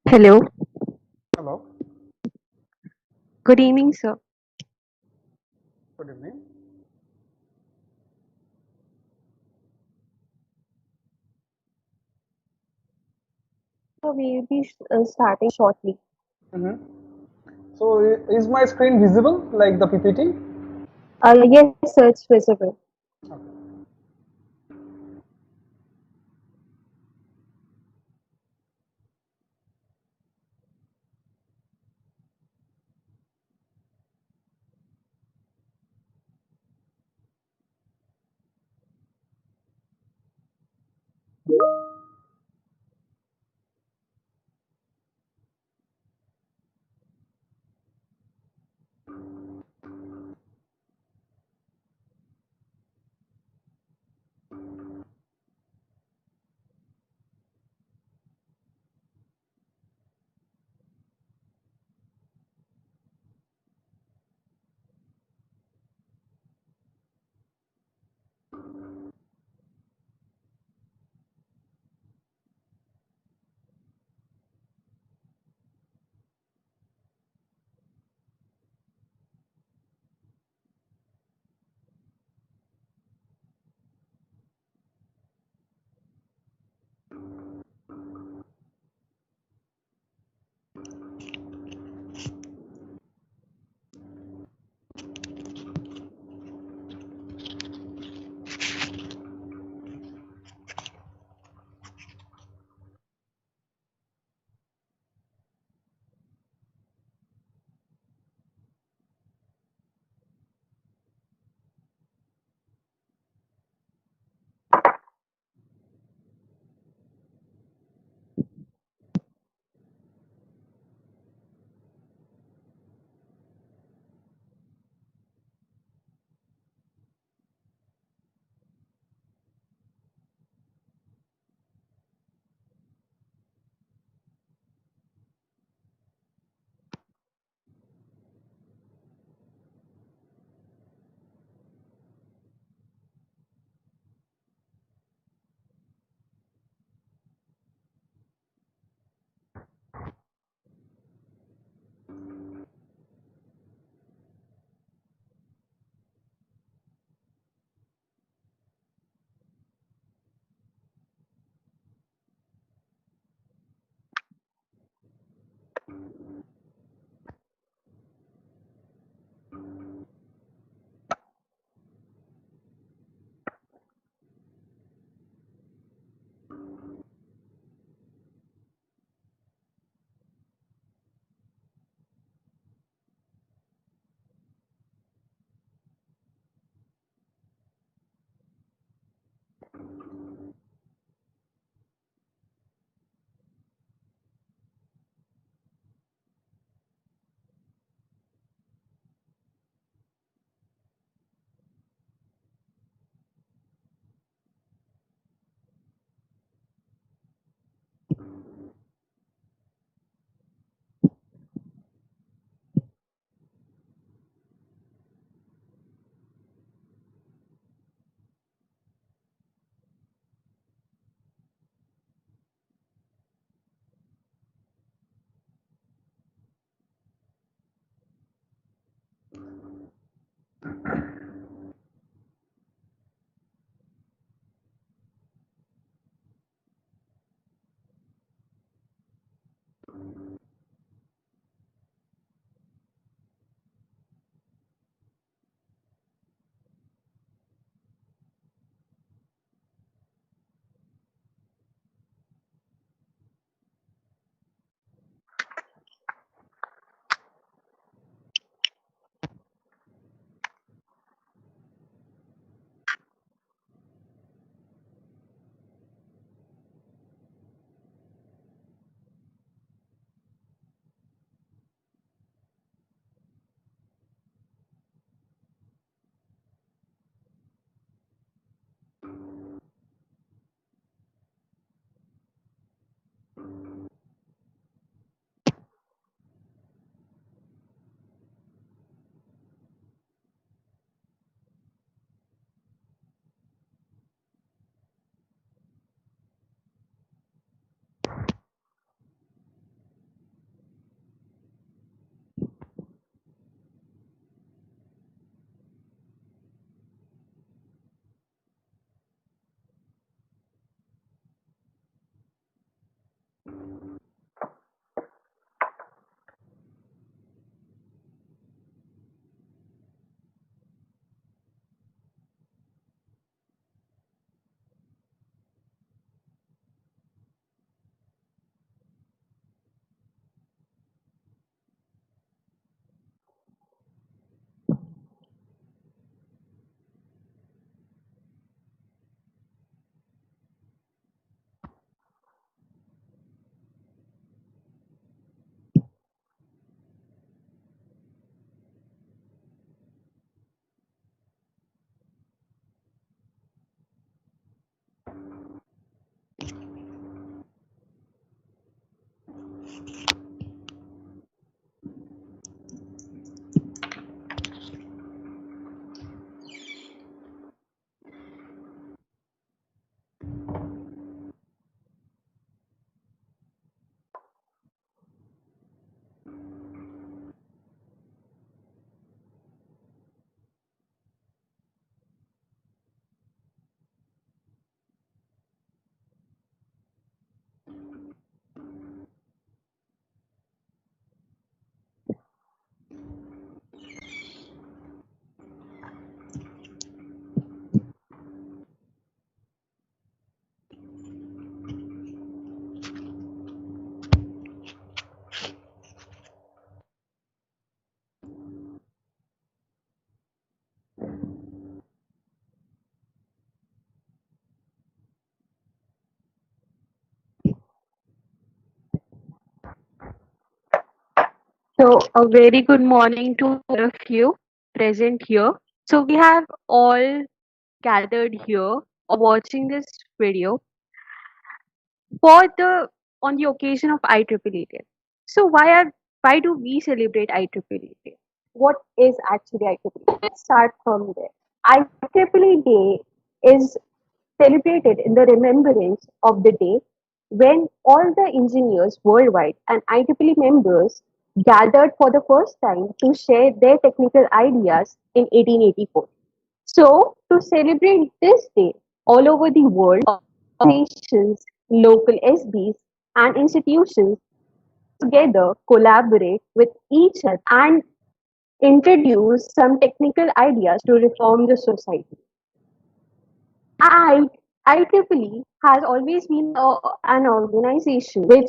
Hello. Hello. Good evening, sir. Good evening. So we will be starting shortly. Mm-hmm. So is my screen visible like the PPT? Yes, sir, it's visible. Okay. So, a very good morning to all of you present here. So, we have all gathered here or watching this video for the on the occasion of IEEE Day. So, why do we celebrate IEEE Day? What is actually IEEE? Let's start from there. IEEE Day is celebrated in the remembrance of the day when all the engineers worldwide and IEEE members gathered for the first time to share their technical ideas in 1884. So, to celebrate this day all over the world, organizations, local SBs, and institutions together collaborate with each other and introduce some technical ideas to reform the society. I IEEE has always been an organization which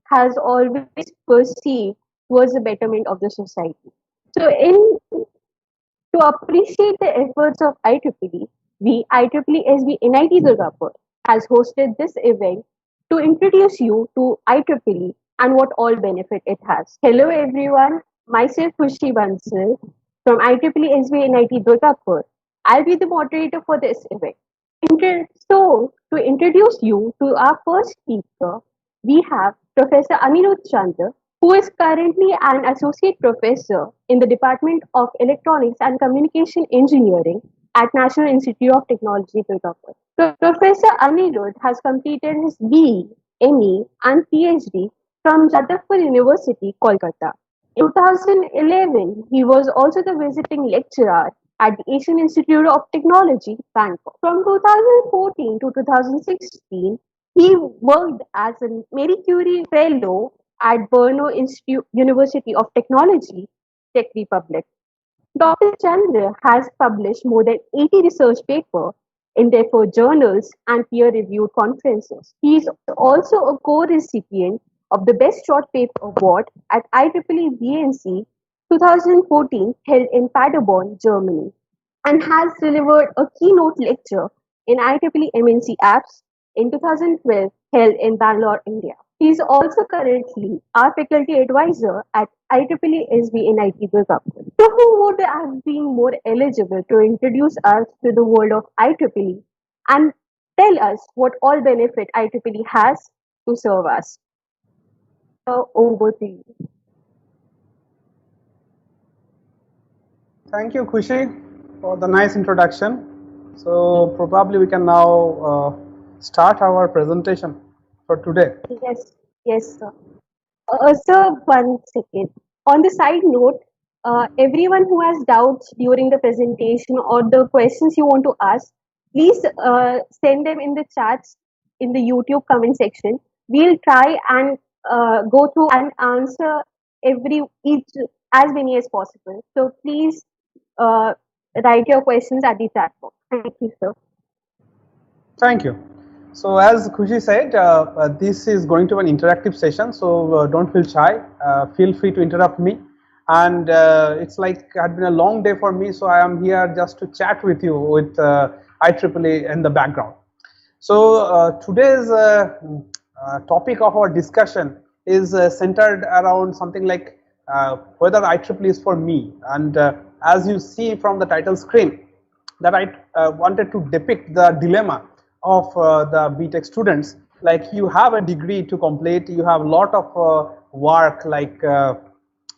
has always perceived towards the betterment of the society. So, in to appreciate the efforts of IEEE, we IEEE SB NIT Durgapur has hosted this event to introduce you to IEEE and what all benefit it has. Hello everyone, myself Khushi Bansal from IEEE SB NIT Durgapur. I'll be the moderator for this event. So, to introduce you to our first speaker, we have Professor Anirudh Chandra, who is currently an associate professor in the Department of Electronics and Communication Engineering at National Institute of Technology, Durgapur. Professor Anirudh has completed his BE, ME, and PhD from Jadavpur University, Kolkata. In 2011, he was also the visiting lecturer at the Asian Institute of Technology, Bangkok. From 2014 to 2016, he worked as a Marie Curie Fellow at Brno Institute University of Technology, Czech Republic. Dr. Chandra has published more than 80 research papers in therefore journals and peer-reviewed conferences. He is also a co-recipient of the Best Short Paper Award at IEEE VNC 2014 held in Paderborn, Germany, and has delivered a keynote lecture in IEEE MNC Apps in 2012 held in Bangalore, India. He is also currently our faculty advisor at IEEE SB NIT Durgapur. So who would have been more eligible to introduce us to the world of IEEE and tell us what all benefit IEEE has to serve us? So over to you. Thank you, Khushi, for the nice introduction. So probably we can now start our presentation for today. Yes, sir. Sir, one second. On the side note, everyone who has doubts during the presentation or the questions you want to ask, please send them in the chats in the YouTube comment section. We'll try and go through and answer each as many as possible. So please write your questions at the chat box. Thank you, sir. Thank you. So as Khushi said, this is going to be an interactive session, so don't feel shy. Feel free to interrupt me. And it's like it had been a long day for me, so I am here just to chat with you with IEEE in the background. So today's topic of our discussion is centered around something like whether IEEE is for me. And as you see from the title screen, that I wanted to depict the dilemma of the BTech students. Like, you have a degree to complete, you have a lot of work like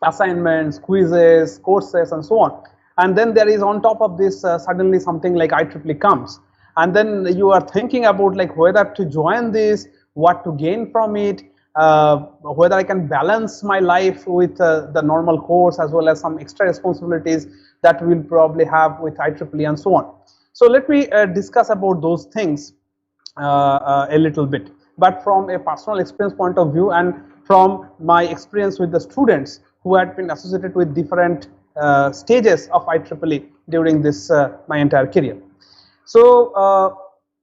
assignments, quizzes, courses, and so on. And then there is on top of this suddenly something like IEEE comes, and then you are thinking about like whether to join this, what to gain from it, whether I can balance my life with the normal course as well as some extra responsibilities that we'll probably have with IEEE and so on. So let me discuss about those things a little bit, but from a personal experience point of view and from my experience with the students who had been associated with different stages of IEEE during this my entire career. So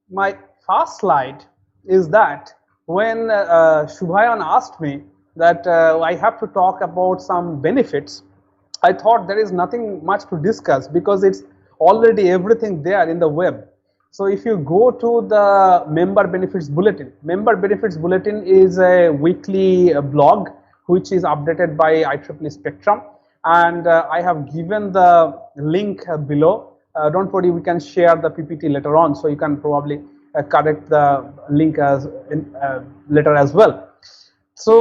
my first slide is that when Shubhayan asked me that I have to talk about some benefits, I thought there is nothing much to discuss because it's already everything there in the web. So if you go to the member benefits bulletin is a weekly blog which is updated by IEEE Spectrum, and I have given the link below. Don't worry, we can share the PPT later on, so you can probably correct the link as later as well. So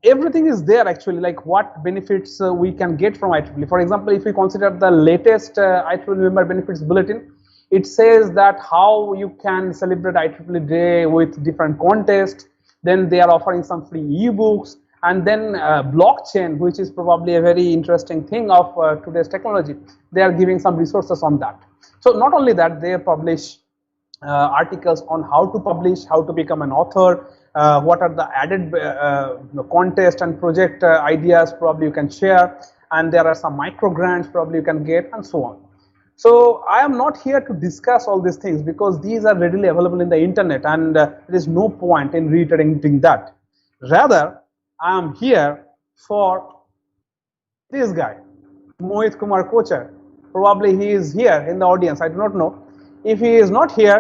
everything is there actually, like what benefits we can get from IEEE. For example, if we consider the latest IEEE member benefits bulletin, it says that how you can celebrate IEEE day with different contests. Then they are offering some free ebooks, and then blockchain, which is probably a very interesting thing of today's technology. They are giving some resources on that. So not only that, they publish articles on how to publish, how to become an author, what are the added contest and project ideas probably you can share, and there are some micro grants probably you can get, and so on. So I am not here to discuss all these things because these are readily available in the internet, and there is no point in reiterating that. Rather, I am here for this guy, Mohit Kumar Kochar. Probably he is here in the audience, I do not know. If he is not here,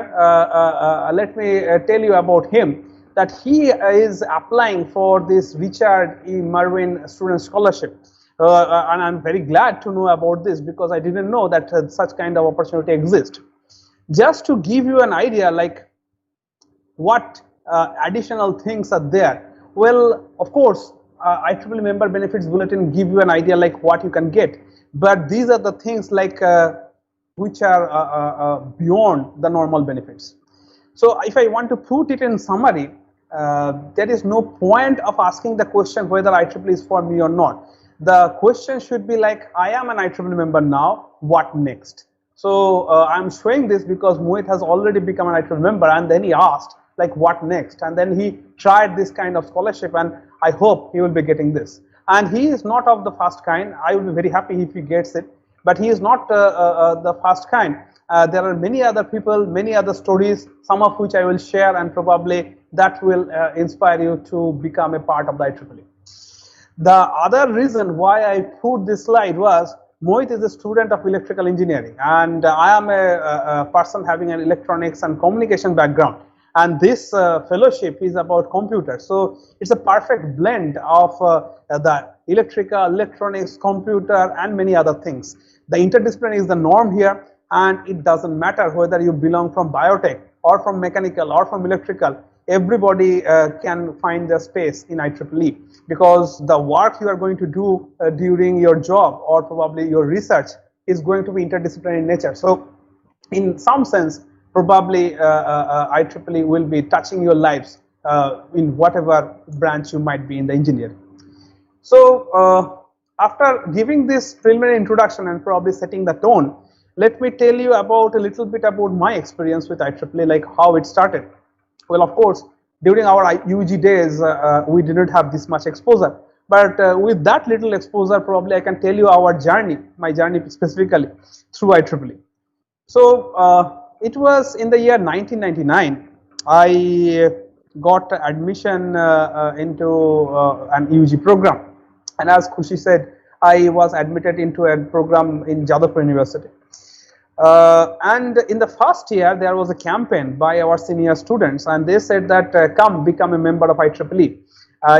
let me tell you about him, that he is applying for this Richard E. Merwin Student Scholarship. And I'm very glad to know about this because I didn't know that such kind of opportunity exists. Just to give you an idea, like what additional things are there. Well, of course, IEEE member benefits bulletin give you an idea like what you can get, but these are the things like which are beyond the normal benefits. So if I want to put it in summary, there is no point of asking the question whether IEEE is for me or not. The question should be like, I am an IEEE member now, what next? So I'm showing this because Mohit has already become an IEEE member, and then he asked like what next, and then he tried this kind of scholarship, and I hope he will be getting this. And he is not of the first kind. I will be very happy if he gets it, but he is not the first kind. There are many other people, many other stories, some of which I will share, and probably that will inspire you to become a part of the IEEE. The other reason why I put this slide was Mohit is a student of electrical engineering, and I am a person having an electronics and communication background, and this fellowship is about computers. So it's a perfect blend of the electrical, electronics, computer, and many other things. The interdisciplinary is the norm here, and it doesn't matter whether you belong from biotech or from mechanical or from electrical. Everybody can find their space in IEEE because the work you are going to do during your job or probably your research is going to be interdisciplinary in nature. So in some sense, probably IEEE will be touching your lives in whatever branch you might be in the engineering. So after giving this preliminary introduction and probably setting the tone, let me tell you about a little bit about my experience with IEEE, like how it started. Well, of course, during our UG days, we didn't have this much exposure. But with that little exposure, probably I can tell you our journey, my journey specifically through IEEE. So it was in the year 1999, I got admission into an UG program. And as Khushi said, I was admitted into a program in Jadavpur University. And in the first year, there was a campaign by our senior students, and they said that come become a member of IEEE.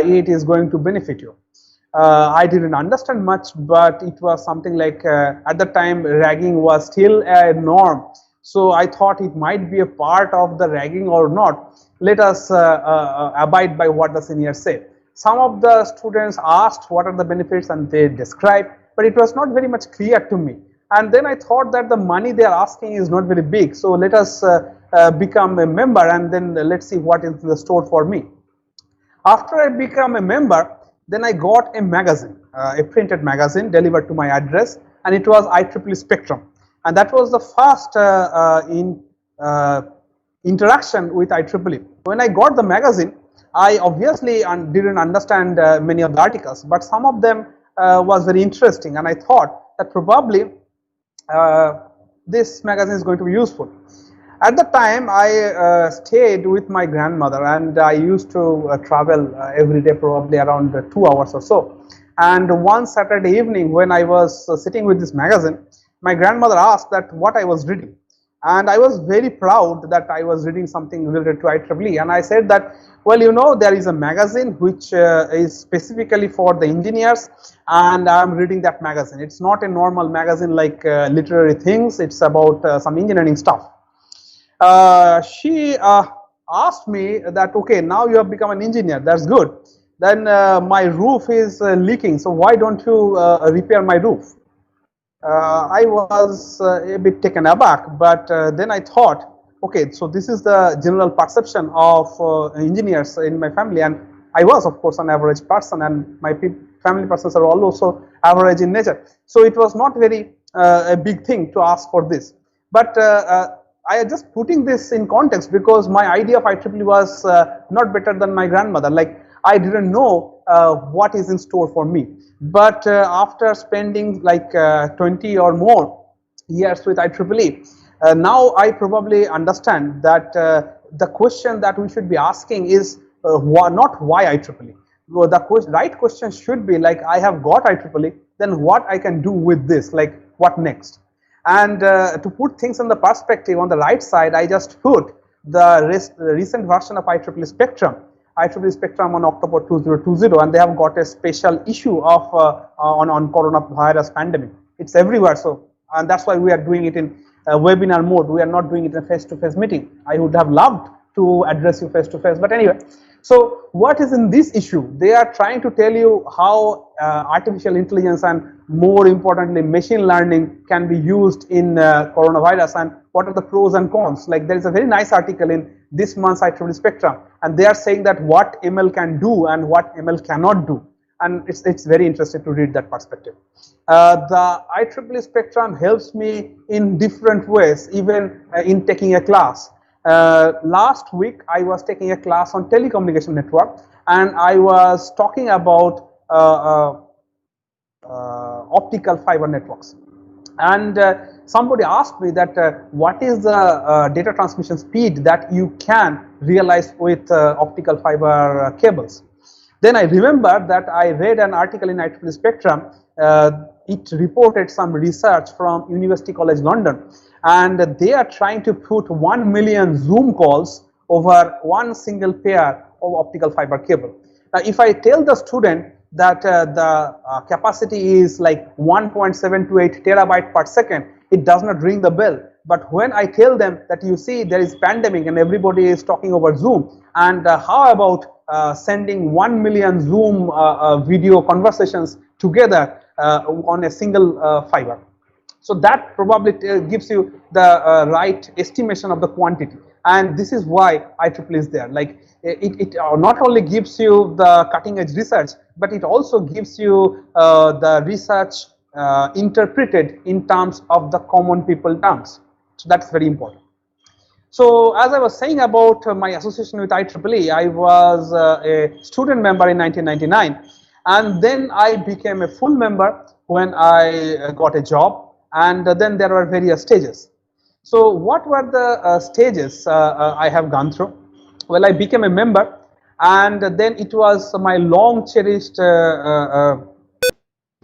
It is going to benefit you. I didn't understand much, but it was something like at the time ragging was still a norm. So I thought it might be a part of the ragging or not. Let us abide by what the seniors said. Some of the students asked what are the benefits, and they described, but it was not very much clear to me. And then I thought that the money they are asking is not very big, so let us become a member, and then let's see what is in the store for me. After I become a member, then I got a magazine, a printed magazine delivered to my address, and it was IEEE Spectrum, and that was the first interaction with IEEE. When I got the magazine, I obviously didn't understand many of the articles, but some of them was very interesting, and I thought that probably this magazine is going to be useful. At the time, I stayed with my grandmother, and I used to travel every day, probably around 2 hours or so. And one Saturday evening, when I was sitting with this magazine, my grandmother asked that what I was reading. And I was very proud that I was reading something related to IEEE, and I said that, well, you know, there is a magazine which is specifically for the engineers, and I'm reading that magazine. It's not a normal magazine like literary things, it's about some engineering stuff. She asked me that, okay, now you have become an engineer, that's good. Then my roof is leaking, so why don't you repair my roof? I was a bit taken aback, but then I thought, okay, so this is the general perception of engineers in my family, and I was, of course, an average person, and my family persons are all also average in nature. So it was not very a big thing to ask for this. But I am just putting this in context because my idea of IEEE was not better than my grandmother. Like, I didn't know what is in store for me. But after spending like 20 or more years with IEEE, now I probably understand that the question that we should be asking is not why IEEE. Well, the right question should be like, I have got IEEE, then what I can do with this, like what next? And to put things in the perspective, on the right side, I just put the recent version of IEEE Spectrum. IEEE Spectrum on October 2020, and they have got a special issue of on coronavirus pandemic. It's everywhere, so, and that's why we are doing it in webinar mode. We are not doing it in a face-to-face meeting. I would have loved to address you face-to-face, but anyway. So what is in this issue? They are trying to tell you how artificial intelligence and, more importantly, machine learning can be used in coronavirus, and what are the pros and cons. Like, there is a very nice article in this month's IEEE Spectrum, and they are saying that what ML can do and what ML cannot do, and it's very interesting to read that perspective. The IEEE Spectrum helps me in different ways, even in taking a class. Last week I was taking a class on telecommunication network, and I was talking about optical fiber networks, and somebody asked me that what is the data transmission speed that you can realize with optical fiber cables. Then I remember that I read an article in IEEE Spectrum. It reported some research from University College London, and they are trying to put 1 million Zoom calls over one single pair of optical fiber cable. Now, if I tell the student that the capacity is like 1.728 terabyte per second, it does not ring the bell. But when I tell them that, you see, there is pandemic and everybody is talking over Zoom, and how about sending 1 million Zoom video conversations together on a single fiber. So that probably gives you the right estimation of the quantity, and this is why IEEE is there. Like, it not only gives you the cutting edge research, but it also gives you the research interpreted in terms of the common people terms. So that's very important. So as I was saying about my association with IEEE, I was a student member in 1999, and then I became a full member when I got a job, and then there were various stages. So what were the stages I have gone through? Well, I became a member, and then it was my long cherished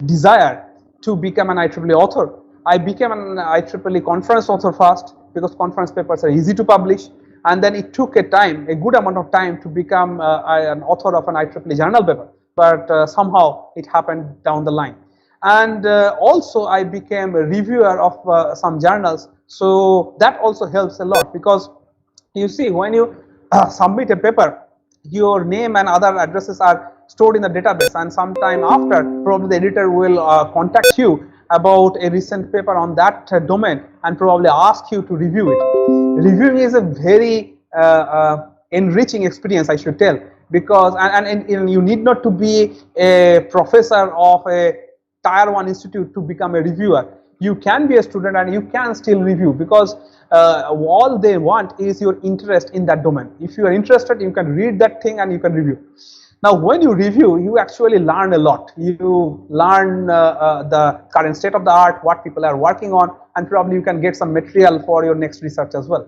desire to become an IEEE author. I became an IEEE conference author first, because conference papers are easy to publish, and then it took a good amount of time to become an author of an IEEE journal paper, but somehow it happened down the line. And also I became a reviewer of some journals, so that also helps a lot, because you see, when you submit a paper, your name and other addresses are stored in the database, and sometime after, probably the editor will contact you about a recent paper on that domain and probably ask you to review it. Reviewing is a very enriching experience, I should tell, because and you need not to be a professor of a tier 1 institute to become a reviewer. You can be a student and you can still review, because all they want is your interest in that domain. If you are interested, you can read that thing and you can review. Now, when you review, you actually learn a lot. You learn the current state of the art, what people are working on, and probably you can get some material for your next research as well.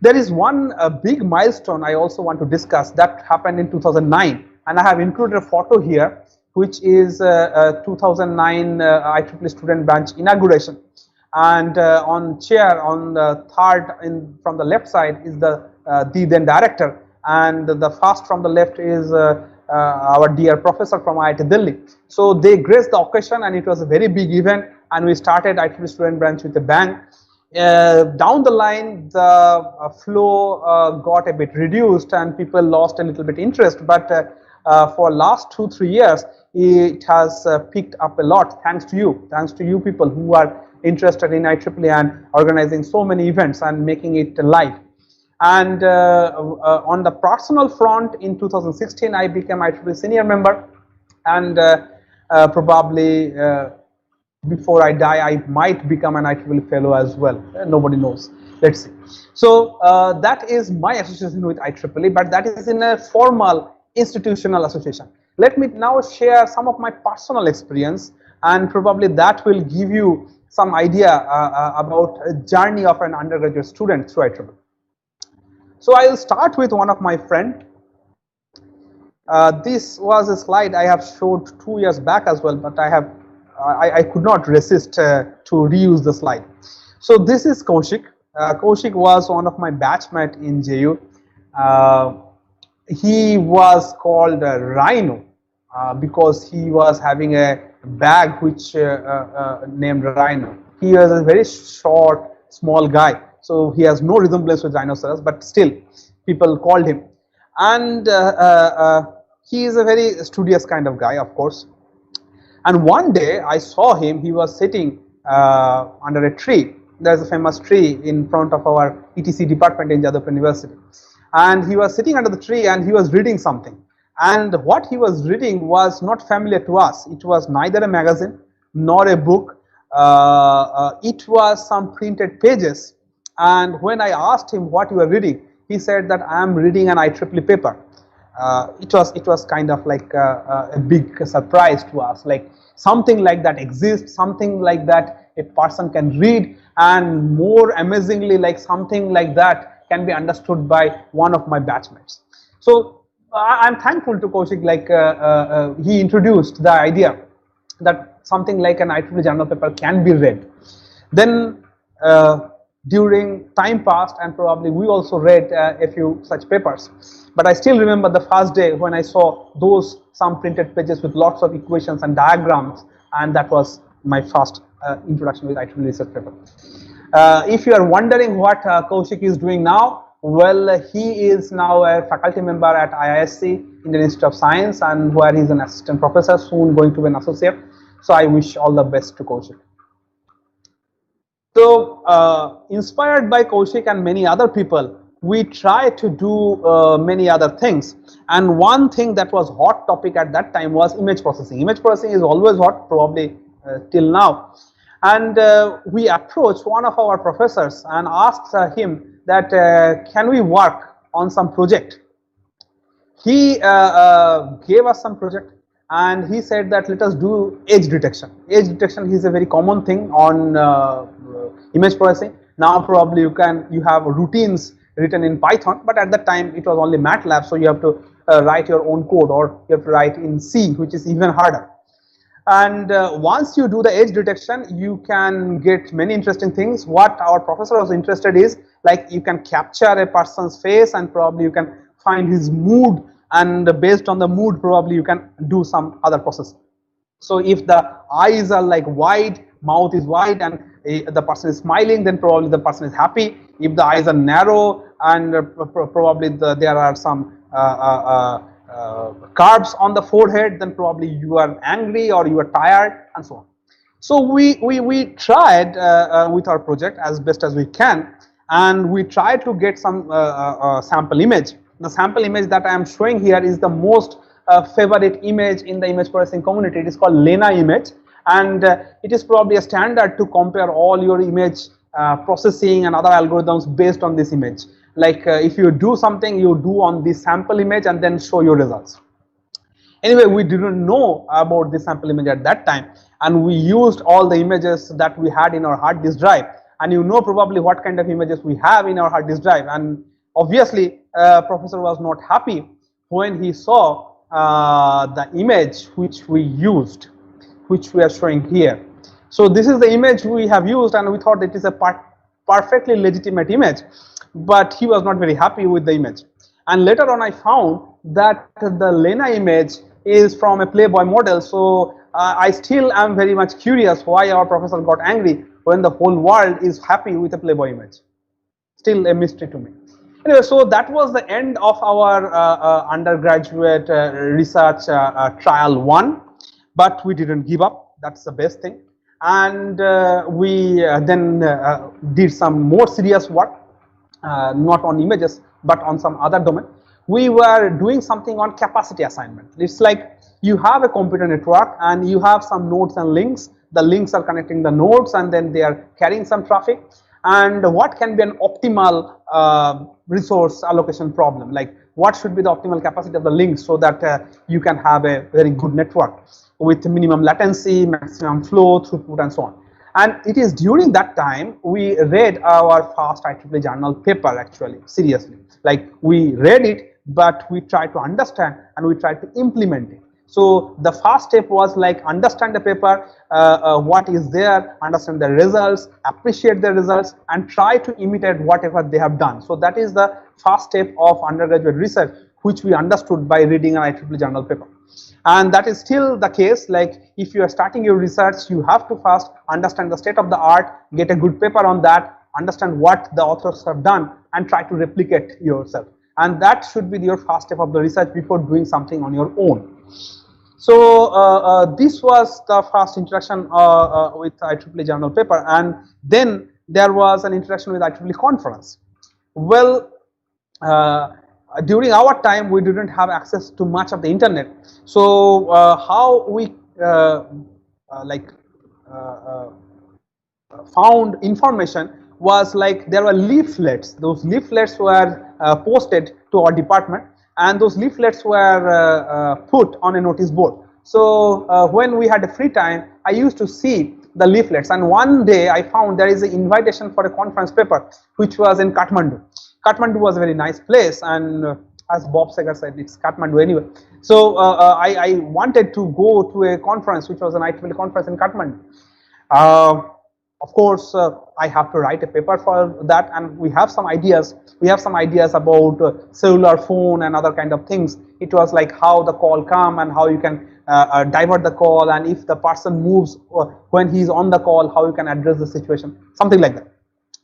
There is one big milestone I also want to discuss that happened in 2009, and I have included a photo here, which is 2009 IEEE student branch inauguration. and on chair on the third from the left side is the then director, and the first from the left is our dear professor from IIT Delhi. So they graced the occasion, and it was a very big event, and we started IEEE student branch with a bang. Down the line, the flow got a bit reduced and people lost a little bit interest, but for last 2-3 years it has picked up a lot, thanks to you people who are interested in IEEE and organizing so many events and making it live. And on the personal front, in 2016 I became IEEE senior member, and probably before I die, I might become an IEEE fellow as well. Nobody knows. Let's see. So that is my association with IEEE, but that is in a formal institutional association. Let me now share some of my personal experience, and probably that will give you some idea about a journey of an undergraduate student through IEEE. So I will start with one of my friend. This was a slide I have showed 2 years back as well, but I could not resist to reuse the slide. So this is Kaushik. Kaushik was one of my batchmate in JU. He was called Rhino because he was having a bag which named Rhino. He was a very short, small guy, so he has no resemblance with rhinoceros, but still people called him. And he is a very studious kind of guy, of course. And one day I saw him, he was sitting under a tree. There's a famous tree in front of our ETC department in Jadavpur University. And he was sitting under the tree and he was reading something. And what he was reading was not familiar to us. It was neither a magazine nor a book. It was some printed pages. And when I asked him what you were reading, he said that I am reading an IEEE paper. It was kind of like a big surprise to us, like something like that exists, something like that a person can read, and more amazingly, like something like that can be understood by one of my batchmates. So I'm thankful to Kaushik, like he introduced the idea that something like an IEEE journal paper can be read. Then during time passed, and probably we also read a few such papers. But I still remember the first day when I saw those some printed pages with lots of equations and diagrams, and that was my first introduction with IEEE research paper. If you are wondering what Kaushik is doing now, well, he is now a faculty member at IISc, Indian Institute of Science, and where he is an assistant professor, soon going to be an associate. So I wish all the best to Kaushik. So inspired by Kaushik and many other people, we try to do many other things, and one thing that was hot topic at that time was image processing. Image processing is always hot, probably till now. And we approached one of our professors and asked him that can we work on some project. He gave us some project, and he said that let us do edge detection. Edge detection is a very common thing on image processing. Now probably you have routines written in Python, but at that time it was only MATLAB, so you have to write your own code, or you have to write in C, which is even harder. And once you do the edge detection, you can get many interesting things. What our professor was interested is, like, you can capture a person's face, and probably you can find his mood, and based on the mood probably you can do some other process. So if the eyes are like wide, mouth is wide, and the person is smiling, then probably the person is happy. If the eyes are narrow and probably there are some curves on the forehead, then probably you are angry or you are tired, and so on. So we tried with our project as best as we can, and we tried to get some sample image. The sample image that I am showing here is the most favorite image in the image processing community. It is called Lena image, and it is probably a standard to compare all your image processing and other algorithms based on this image. Like if you do something, you do on this sample image and then show your results. Anyway, we didn't know about this sample image at that time, and we used all the images that we had in our hard disk drive. And you know probably what kind of images we have in our hard disk drive. And obviously, professor was not happy when he saw the image which we used, which we are showing here. So this is the image we have used, and we thought it is a perfectly legitimate image, but he was not very happy with the image. And later on I found that the Lena image is from a Playboy model. So I still am very much curious why our professor got angry when the whole world is happy with a Playboy image. Still a mystery to me. Anyway, so that was the end of our undergraduate research trial 1, but we didn't give up. That's the best thing. And we then did some more serious work, not on images but on some other domain. We were doing something on capacity assignment. It's like you have a computer network and you have some nodes and links. The links are connecting the nodes and then they are carrying some traffic. And what can be an optimal resource allocation problem, like what should be the optimal capacity of the links so that you can have a very good network with minimum latency, maximum flow, throughput, and so on. And it is during that time we read our first IEEE journal paper, actually, seriously. Like we read it, but we tried to understand and we tried to implement it. So the first step was like understand the paper, what is there, understand the results, appreciate the results, and try to imitate whatever they have done. So that is the first step of undergraduate research, which we understood by reading an IEEE journal paper. And that is still the case. Like if you are starting your research, you have to first understand the state of the art, get a good paper on that, understand what the authors have done, and try to replicate yourself. And that should be your first step of the research before doing something on your own. So this was the first interaction with IEEE journal paper, and then there was an interaction with IEEE conference. Well, during our time we didn't have access to much of the internet. So how we found information was like there were leaflets. Those leaflets were posted to our department, and those leaflets were put on a notice board. So when we had a free time, I used to see the leaflets, and one day I found there is an invitation for a conference paper which was in Kathmandu. Kathmandu was a very nice place, and as Bob Seger said, it's Kathmandu anyway. So I wanted to go to a conference which was an IEEE conference in Kathmandu. Of course, I have to write a paper for that, and we have some ideas. We have some ideas about cellular phone and other kind of things. It was like how the call come and how you can divert the call, and if the person moves when he's on the call, how you can address the situation, something like that.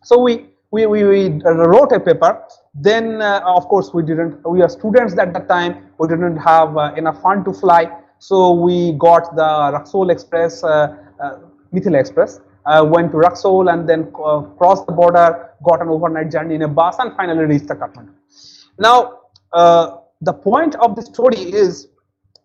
So we wrote a paper. Then of course we are students at that time. We didn't have enough fund to fly, so we got the Raxol Express, Mithila Express, went to Raxol and then crossed the border, got an overnight journey in a bus, and finally reached the Kathmandu. Now the point of the story is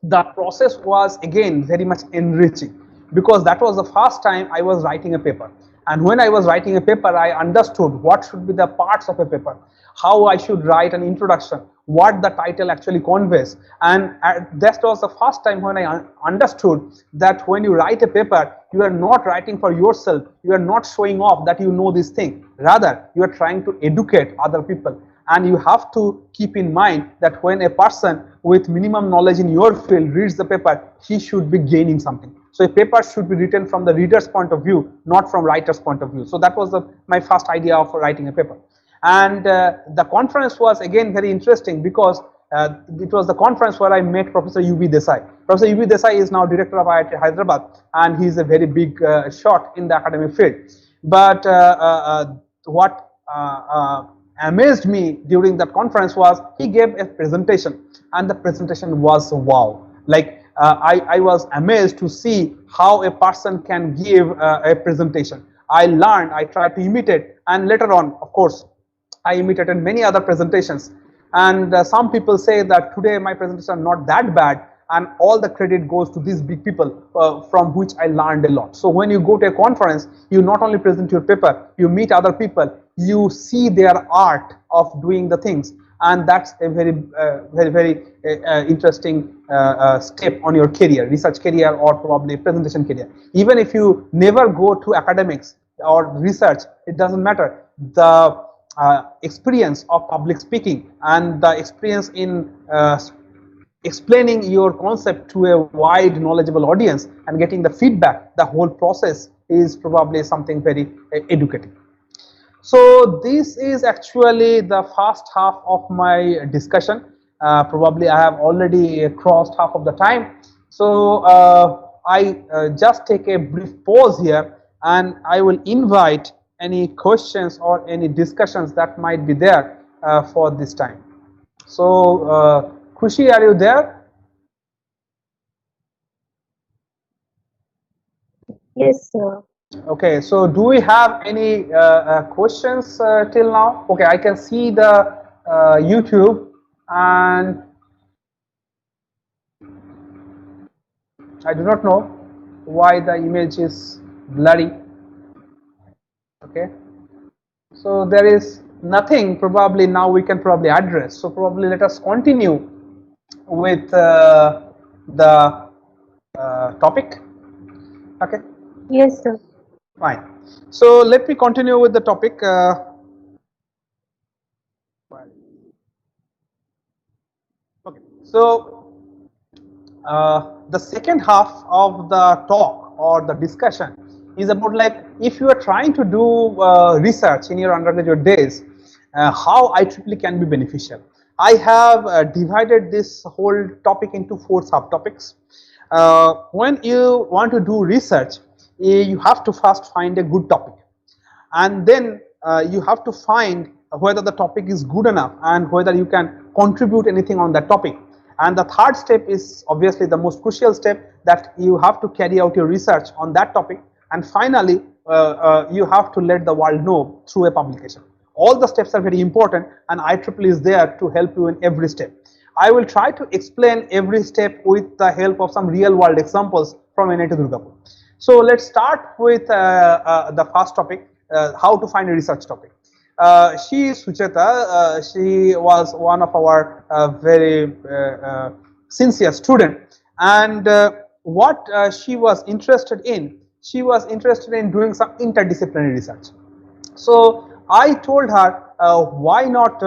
the process was again very much enriching, because that was the first time I was writing a paper. And when I was writing a paper, I understood what should be the parts of a paper, how I should write an introduction, what the title actually conveys. And that was the first time when I understood that when you write a paper, you are not writing for yourself, you are not showing off that you know this thing. Rather, you are trying to educate other people. And you have to keep in mind that when a person with minimum knowledge in your field reads the paper, he should be gaining something. So a paper should be written from the reader's point of view, not from writer's point of view. So that was my first idea of writing a paper. And the conference was again very interesting, because it was the conference where I met Professor U.B. Desai. Professor U.B. Desai is now director of IIT Hyderabad, and he's a very big shot in the academic field. But what amazed me during that conference was he gave a presentation, and the presentation was wow. Like I was amazed to see how a person can give a presentation. I learned, I tried to imitate, and later on, of course, I imitated many other presentations. And some people say that today my presentations are not that bad, and all the credit goes to these big people from which I learned a lot. So when you go to a conference, you not only present your paper, you meet other people, you see their art of doing the things, and that's a very interesting step on your career, research career, or probably presentation career. Even if you never go to academics or research, it doesn't matter. The experience of public speaking and the experience in explaining your concept to a wide knowledgeable audience and getting the feedback, the whole process is probably something very educative. So this is actually the first half of my discussion. Probably I have already crossed half of the time. So I just take a brief pause here, and I will invite any questions or any discussions that might be there for this time. So Khushi, are you there? Yes, sir. Okay, so do we have any questions till now? Okay, I can see the YouTube, and I do not know why the image is blurry. Okay, so there is nothing probably now we can probably address. So probably let us continue with the topic. Okay, Yes, sir. fine. So let me continue with the topic. Okay, so the second half of the talk or the discussion is about, like, if you are trying to do research in your undergraduate days, how IEEE can be beneficial. I have divided this whole topic into 4 subtopics. When you want to do research, you have to first find a good topic, and then you have to find whether the topic is good enough and whether you can contribute anything on that topic. And the third step is obviously the most crucial step, that you have to carry out your research on that topic, and finally you have to let the world know through a publication. All the steps are very important, and IEEE is there to help you in every step. I will try to explain every step with the help of some real world examples from NIT Durgapur. So let's start with the first topic, how to find a research topic. She is Sucheta. She was one of our very sincere student, and what she was interested in, she was interested in doing some interdisciplinary research. So I told her, why not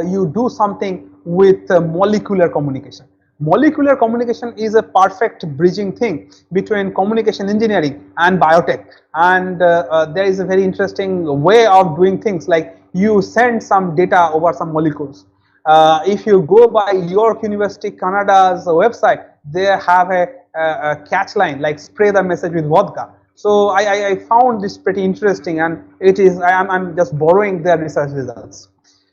you do something with molecular communication. Molecular communication is a perfect bridging thing between communication engineering and biotech, and there is a very interesting way of doing things, like you send some data over some molecules. If you go by York University Canada's website, they have a catch line like spray the message with vodka. So I found this pretty interesting, and it is I'm just borrowing their research results.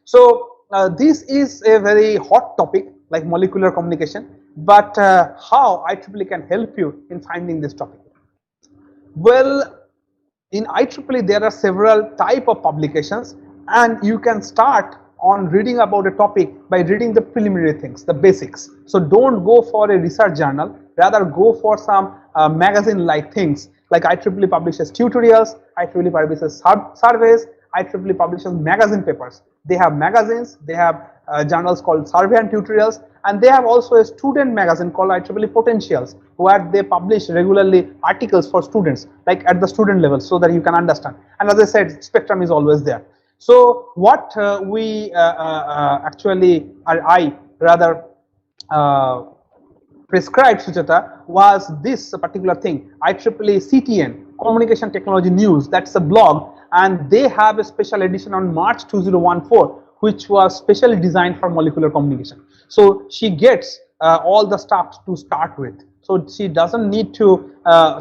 So this is a very hot topic, like molecular communication, but how IEEE can help you in finding this topic? Well, in IEEE there are several type of publications, and you can start on reading about a topic by reading the preliminary things, the basics. So don't go for a research journal, rather go for some magazine like things, like IEEE publishes tutorials, IEEE publishes surveys, IEEE publishes magazine papers. They have magazines, they have journals called survey and tutorials, and they have also a student magazine called IEEE Potentials, where they publish regularly articles for students, like at the student level, so that you can understand. And as I said, spectrum is always there. So what I rather prescribed, Sujata, was this particular thing, IEEE CTN, Communication Technology News. That's a blog, and they have a special edition on March 2014, which was specially designed for molecular communication. So she gets all the stuff to start with. So she doesn't need to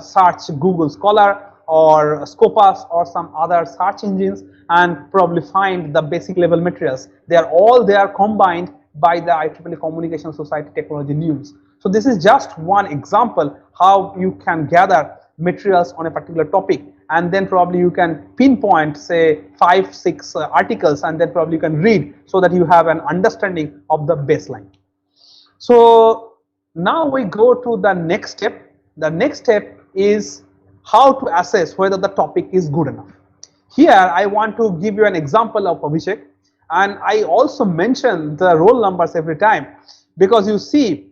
search Google Scholar or Scopus or some other search engines and probably find the basic level materials. They are all there combined by the IEEE Communication Society Technology News. So this is just one example how you can gather materials on a particular topic, and then probably you can pinpoint, say, 5-6 articles, and then probably you can read so that you have an understanding of the baseline. So now we go to the next step. The next step is how to assess whether the topic is good enough. Here I want to give you an example of Abhishek, and I also mention the roll numbers every time, because you see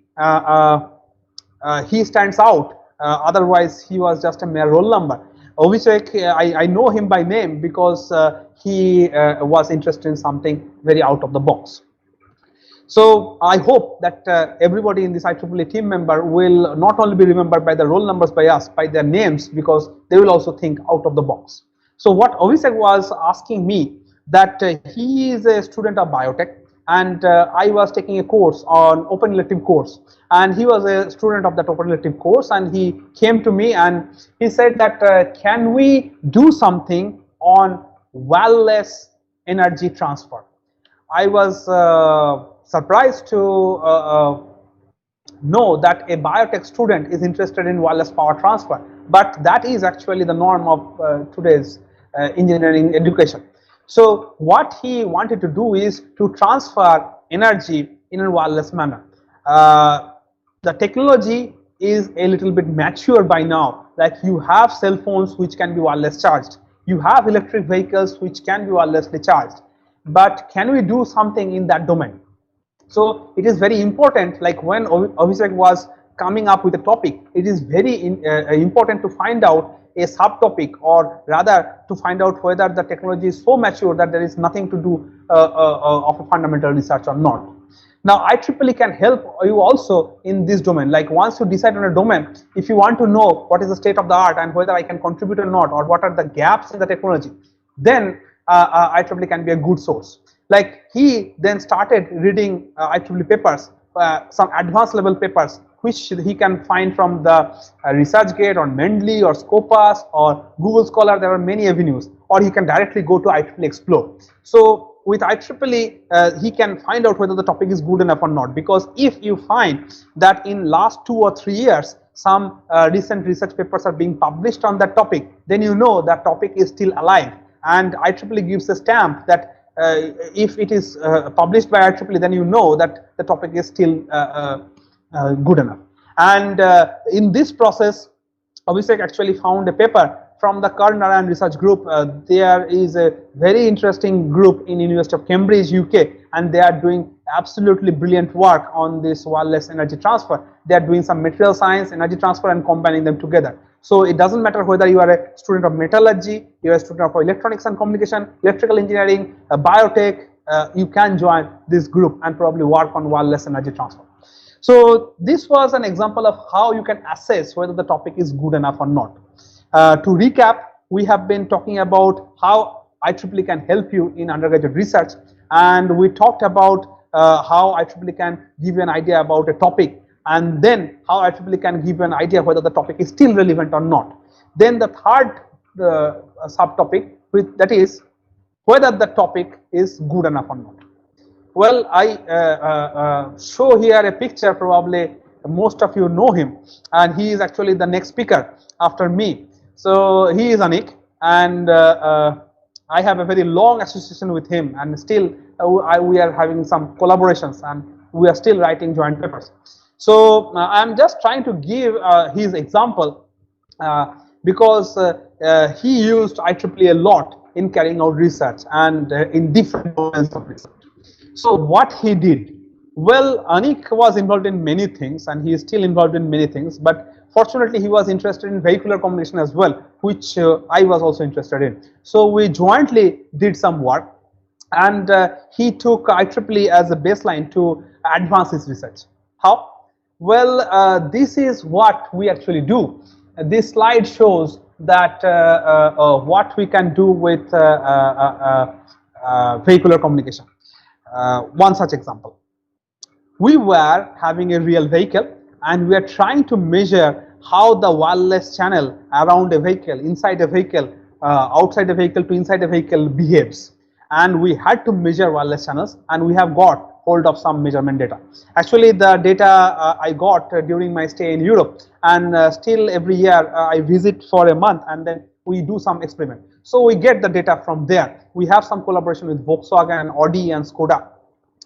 he stands out, otherwise he was just a mere roll number. Abhishek, I know him by name because he was interested in something very out of the box. So I hope that everybody in this IEEE team member will not only be remembered by the roll numbers by us, by their names, because they will also think out of the box. So what Abhishek was asking me, that he is a student of biotech, and I was taking a course on open elective course, and he was a student of that open elective course, and he came to me and he said that can we do something on wireless energy transfer. I was surprised to know that a biotech student is interested in wireless power transfer, but that is actually the norm of today's engineering education. So what he wanted to do is to transfer energy in a wireless manner. The technology is a little bit mature by now. Like, you have cell phones which can be wireless charged, you have electric vehicles which can be wirelessly charged, but can we do something in that domain? So it is very important, like when Abhishek was coming up with a topic, it is very important to find out a subtopic, or rather to find out whether the technology is so mature that there is nothing to do of a fundamental research or not. Now IEEE can help you also in this domain. Like, once you decide on a domain, if you want to know what is the state of the art and whether I can contribute or not, or what are the gaps in the technology, then IEEE can be a good source. Like, he then started reading IEEE papers, some advanced level papers, which he can find from the ResearchGate or Mendeley or Scopus or Google Scholar. There are many avenues, or he can directly go to IEEE Explore. So with IEEE, he can find out whether the topic is good enough or not, because if you find that in last 2 or 3 years some recent research papers are being published on that topic, then you know that topic is still alive, and IEEE gives a stamp that if it is published by IEEE, then you know that the topic is still good enough. And in this process, Abhishek actually found a paper from the Karl Narayan Research Group. There is a very interesting group in University of Cambridge, UK, and they are doing absolutely brilliant work on this wireless energy transfer. They are doing some material science, energy transfer, and combining them together. So it doesn't matter whether you are a student of metallurgy, you are a student of electronics and communication, electrical engineering, biotech, you can join this group and probably work on wireless energy transfer. So this was an example of how you can assess whether the topic is good enough or not. To recap, we have been talking about how IEEE can help you in undergraduate research, and we talked about how IEEE can give you an idea about a topic, and then how IEEE can give you an idea whether the topic is still relevant or not. Then the third subtopic, that is whether the topic is good enough or not. Well, I show here a picture. Probably most of you know him, and he is actually the next speaker after me. So he is Anik, and I have a very long association with him, and still we are having some collaborations, and we are still writing joint papers. So I'm just trying to give his example because he used IEEE a lot in carrying out research and in different domains of research. So what he did? Well, Anik was involved in many things, and he is still involved in many things, but fortunately he was interested in vehicular communication as well, which I was also interested in. So we jointly did some work, and he took IEEE as a baseline to advance his research. How? Well, this is what we actually do. This slide shows that what we can do with vehicular communication. One such example. We were having a real vehicle, and we are trying to measure how the wireless channel around a vehicle, inside a vehicle, outside a vehicle to inside a vehicle behaves. And we had to measure wireless channels, and we have got hold of some measurement data. Actually, the data I got during my stay in Europe, and still every year I visit for a month, and then we do some experiment. So we get the data from there. We have some collaboration with Volkswagen, Audi, and Skoda,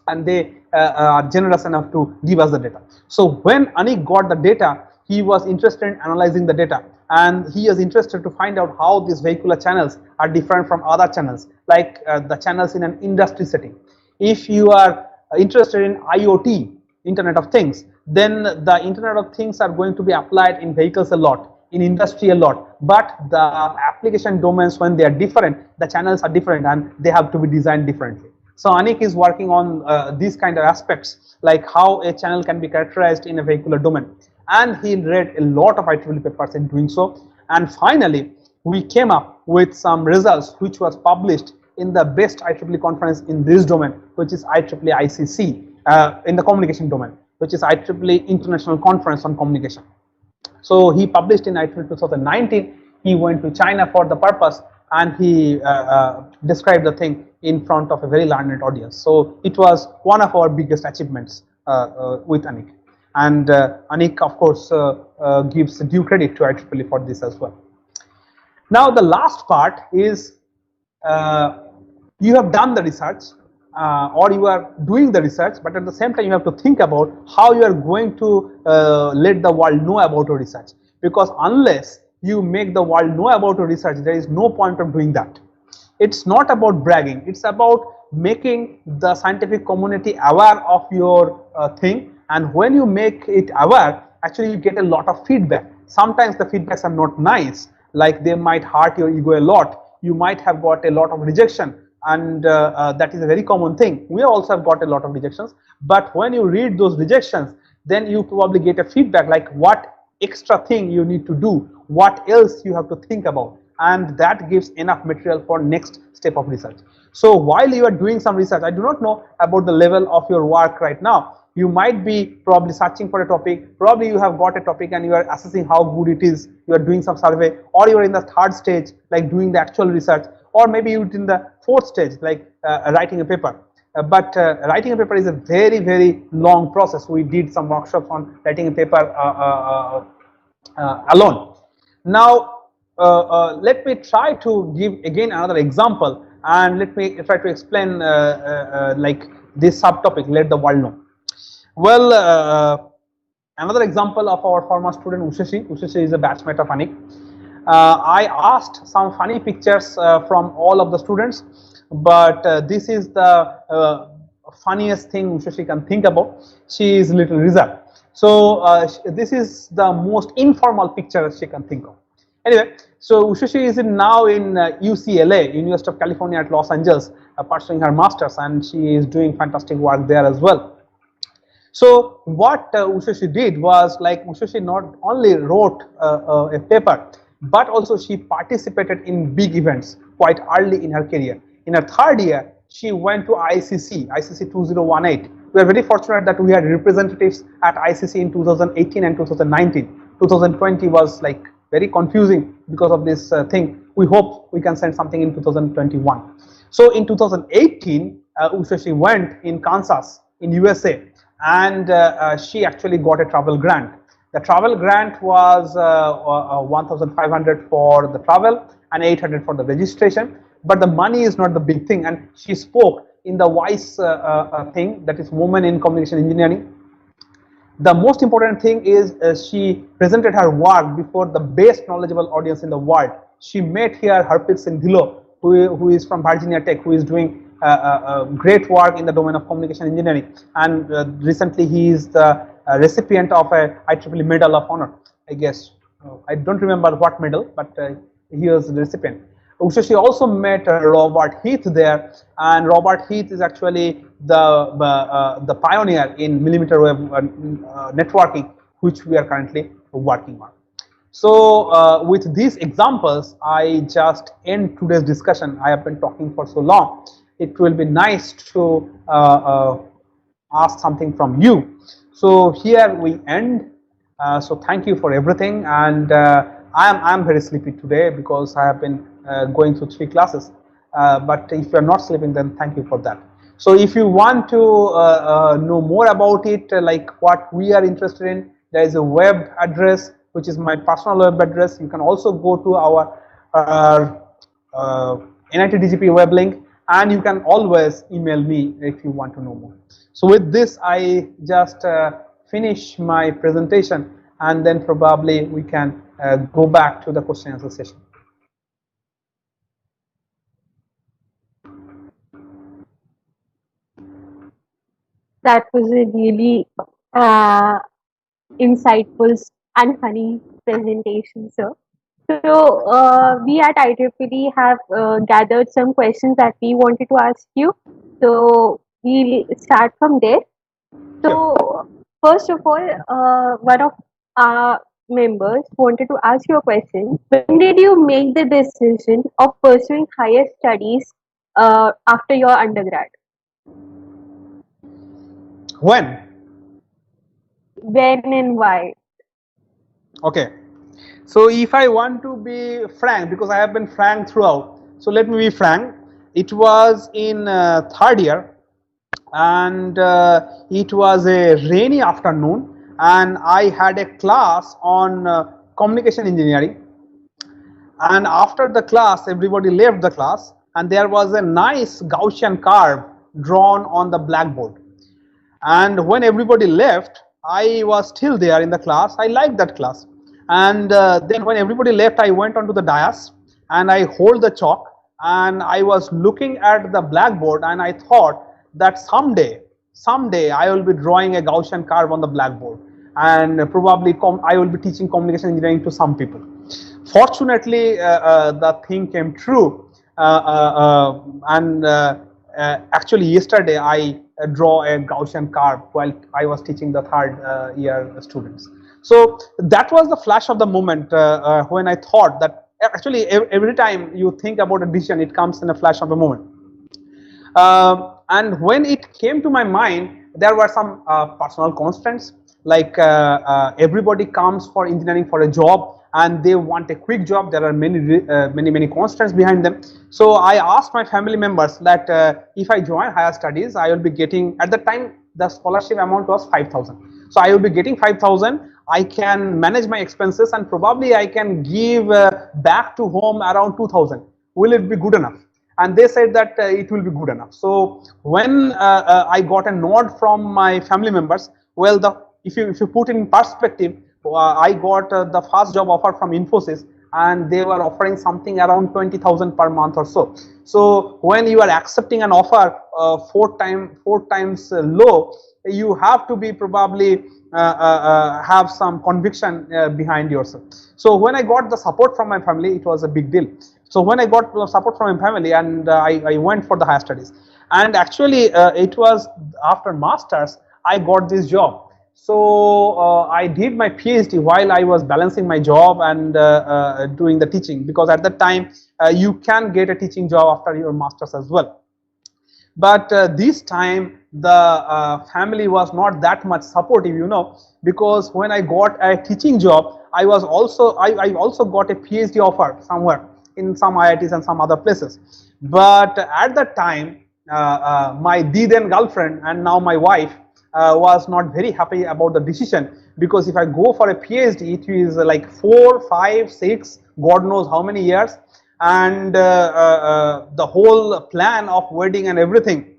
and they are generous enough to give us the data. So when Anik got the data, he was interested in analyzing the data, and he is interested to find out how these vehicular channels are different from other channels, like the channels in an industry setting. If you are interested in IoT, Internet of Things, then the Internet of Things are going to be applied in vehicles a lot, in industry a lot, but the application domains, when they are different, the channels are different, and they have to be designed differently. So Anik is working on these kind of aspects, like how a channel can be characterized in a vehicular domain, and he read a lot of IEEE papers in doing so. And finally, we came up with some results which was published in the best IEEE conference in this domain, which is IEEE ICC, in the communication domain, which is IEEE International Conference on Communication. So he published in IEEE 2019. He went to China for the purpose, and he described the thing in front of a very learned audience. So it was one of our biggest achievements with Anik. And Anik, of course, gives due credit to IEEE for this as well. Now the last part is you have done the research, or you are doing the research, but at the same time you have to think about how you are going to let the world know about your research, because unless you make the world know about your research, there is no point of doing that. It's not about bragging, it's about making the scientific community aware of your thing. And when you make it aware, actually you get a lot of feedback. Sometimes the feedbacks are not nice, like they might hurt your ego a lot. You might have got a lot of rejection, and that is a very common thing. We also have got a lot of rejections, but when you read those rejections, then you probably get a feedback like what extra thing you need to do, what else you have to think about, and that gives enough material for next step of research. So while you are doing some research, I do not know about the level of your work right now. You might be probably searching for a topic, probably you have got a topic and you are assessing how good it is, you are doing some survey, or you are in the third stage like doing the actual research, or maybe you're in the fourth stage like writing a paper. But writing a paper is a very, very long process. We did some workshops on writing a paper alone. Now let me try to give again another example, and let me try to explain like this subtopic, let the world know. Well, another example of our former student Ushashi. Ushashi is a batchmate of Anik. I asked some funny pictures from all of the students, but this is the funniest thing Ushashi can think about. She is a little reserved. So this is the most informal picture she can think of. Anyway, so Ushashi is now in UCLA, University of California at Los Angeles, pursuing her masters, and she is doing fantastic work there as well. So what Ushashi did was, like, Ushashi not only wrote a paper, but also she participated in big events quite early in her career. In her third year, she went to ICC 2018. We are very fortunate that we had representatives at ICC in 2018 and 2019. 2020 was like very confusing because of this thing. We hope we can send something in 2021. So in 2018, Ushashi went in Kansas in USA, and she actually got a travel grant. The travel grant was 1,500 for the travel and 800 for the registration, but the money is not the big thing. And she spoke in the WISE thing, that is Women in Communication Engineering. The most important thing is she presented her work before the best knowledgeable audience in the world. She met here Harpreet Singh Dhillon, who is from Virginia Tech, who is doing great work in the domain of communication engineering, and recently he is the recipient of a IEEE Medal of Honor, I guess. I don't remember what medal, but he was the recipient. Ushashi also met Robert Heath there, and Robert Heath is actually the pioneer in millimeter wave networking, which we are currently working on. So with these examples, I just end today's discussion. I have been talking for so long. It will be nice to ask something from you. So here we end. So thank you for everything, and I'm very sleepy today because I have been going through 3 classes. But if you are not sleeping, then thank you for that. So if you want to know more about it, like what we are interested in, there is a web address, which is my personal web address. You can also go to our NIT DGP web link, and you can always email me if you want to know more. So with this, I just finish my presentation, and then probably we can go back to the question and answer session. That was a really insightful and funny presentation, sir. So we at IEEE have gathered some questions that we wanted to ask you. So we'll start from there. Sure. So first of all, one of our members wanted to ask you a question. When did you make the decision of pursuing higher studies after your undergrad? When? When and why? Okay. So if I want to be frank, because I have been frank throughout, so let me be frank. It was in third year, and it was a rainy afternoon, and I had a class on communication engineering. And after the class, everybody left the class, and there was a nice Gaussian curve drawn on the blackboard. And when everybody left, I was still there in the class. I liked that class. And then when everybody left, I went onto the dais and I hold the chalk, and I was looking at the blackboard, and I thought that someday I will be drawing a Gaussian curve on the blackboard, and probably I will be teaching communication engineering to some people. Fortunately, the thing came true, and actually yesterday I draw a Gaussian curve while I was teaching the third year students. So that was the flash of the moment when I thought that actually every time you think about a decision, it comes in a flash of the moment. And when it came to my mind, there were some personal constraints, like everybody comes for engineering for a job and they want a quick job. There are many constraints behind them. So I asked my family members that if I join higher studies, I will be getting, at the time the scholarship amount was 5,000. So I will be getting 5,000. I can manage my expenses, and probably I can give back to home around 2,000. Will it be good enough? And they said that it will be good enough. So when I got a nod from my family members, well, if you put in perspective, I got the first job offer from Infosys, and they were offering something around 20,000 per month or so. So when you are accepting an offer four times low, you have to be probably have some conviction behind yourself. So when I got the support from my family, it was a big deal. So when I got support from my family, and I went for the higher studies, and actually it was after masters I got this job. So I did my PhD while I was balancing my job and doing the teaching, because at that time you can get a teaching job after your masters as well. But this time the family was not that much supportive, because when I got a teaching job, I also got a PhD offer somewhere in some IITs and some other places. But at that time my then girlfriend and now my wife was not very happy about the decision, because if I go for a PhD, it is like 4, 5, 6, God knows how many years, and the whole plan of wedding and everything,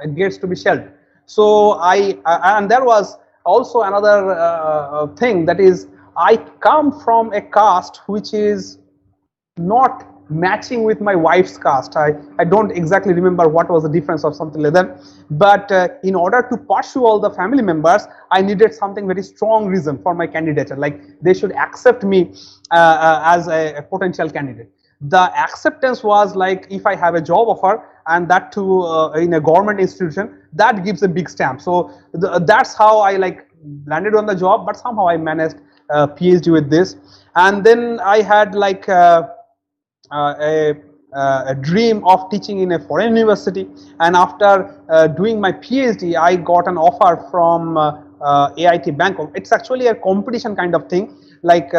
it gets to be shelved. So and there was also another thing, that is, I come from a caste which is not matching with my wife's caste. I don't exactly remember what was the difference or something like that. But in order to pursue all the family members, I needed something very strong reason for my candidature. Like they should accept me as a potential candidate. The acceptance was like, if I have a job offer, and that too in a government institution, that gives a big stamp. So that's how I like landed on the job. But somehow I managed PhD with this. And then I had like a dream of teaching in a foreign university, and after doing my PhD, I got an offer from AIT Bangkok. It's actually a competition kind of thing, like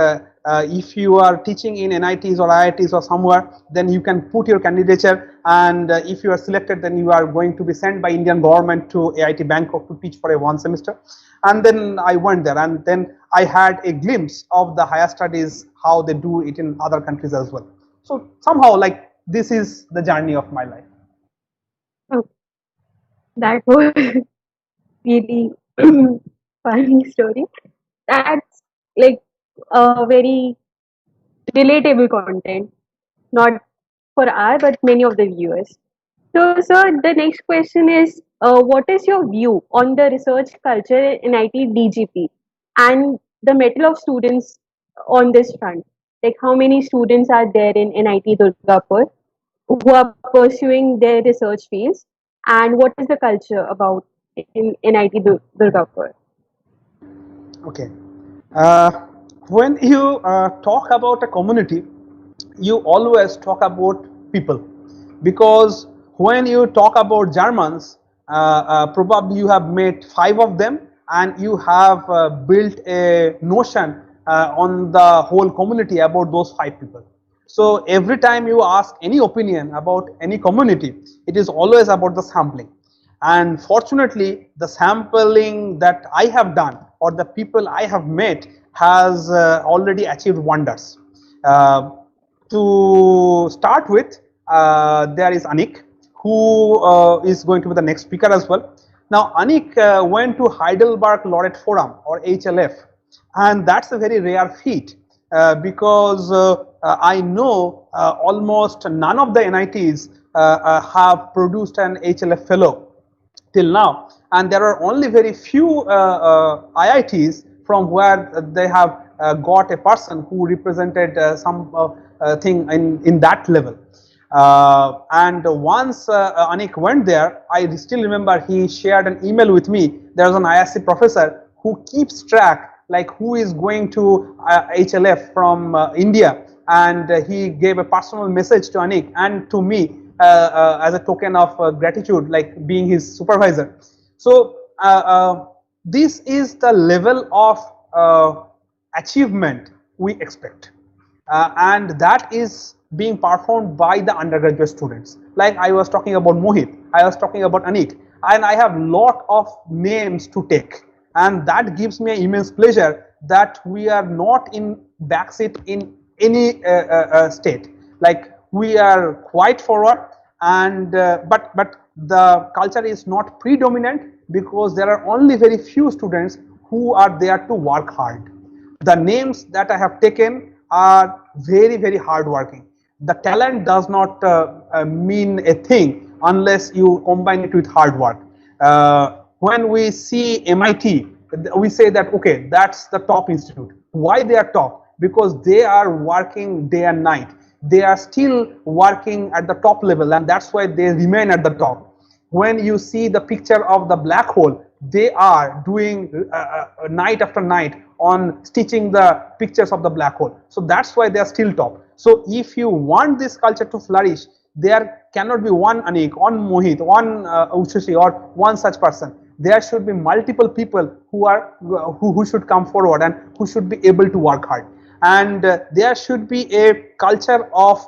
if you are teaching in NITs or IITs or somewhere, then you can put your candidature, and if you are selected, then you are going to be sent by Indian government to AIT Bangkok to teach for a 1 semester. And then I went there, and then I had a glimpse of the higher studies, how they do it in other countries as well. So somehow, like, this is the journey of my life. Oh, that was really funny story. That's like a very relatable content, not for our, but many of the viewers. So, sir, the next question is, what is your view on the research culture in IT DGP and the mettle of students on this front? Like, how many students are there in NIT Durgapur who are pursuing their research fields? and what is the culture about in NIT Durgapur? Okay. Uh, when you talk about a community, you always talk about people, because when you talk about Germans, probably you have met 5 of them and you have built a notion on the whole community about those 5 people. So every time you ask any opinion about any community, it is always about the sampling. And fortunately, the sampling that I have done or the people I have met has already achieved wonders. Uh, to start with, there is Anik, who is going to be the next speaker as well. Now, Anik went to Heidelberg Laureate Forum, or HLF, and that's a very rare feat, because I know almost none of the NITs have produced an HLF fellow till now, and there are only very few IITs from where they have got a person who represented some thing in that level. And once Anik went there, I still remember he shared an email with me. There was an ISC professor who keeps track like who is going to HLF from India, and he gave a personal message to Anik and to me as a token of gratitude, like being his supervisor. So this is the level of achievement we expect, and that is being performed by the undergraduate students. Like I was talking about Mohit, I was talking about Anik, and I have lot of names to take, and that gives me immense pleasure that we are not in backseat in any state. Like we are quite forward, and but the culture is not predominant because there are only very few students who are there to work hard. The names that I have taken are very hardworking. The talent does not mean a thing unless you combine it with hard work. When we see MIT, we say that okay, that's the top institute. Why they are top? Because they are working day and night. They are still working at the top level, and that's why they remain at the top. When you see the picture of the black hole, they are doing night after night on stitching the pictures of the black hole. So that's why they are still top. So if you want this culture to flourish, there cannot be one Anik, one Mohit, one Ushashi, or one such person. There should be multiple people who are who should come forward and who should be able to work hard. And there should be a culture of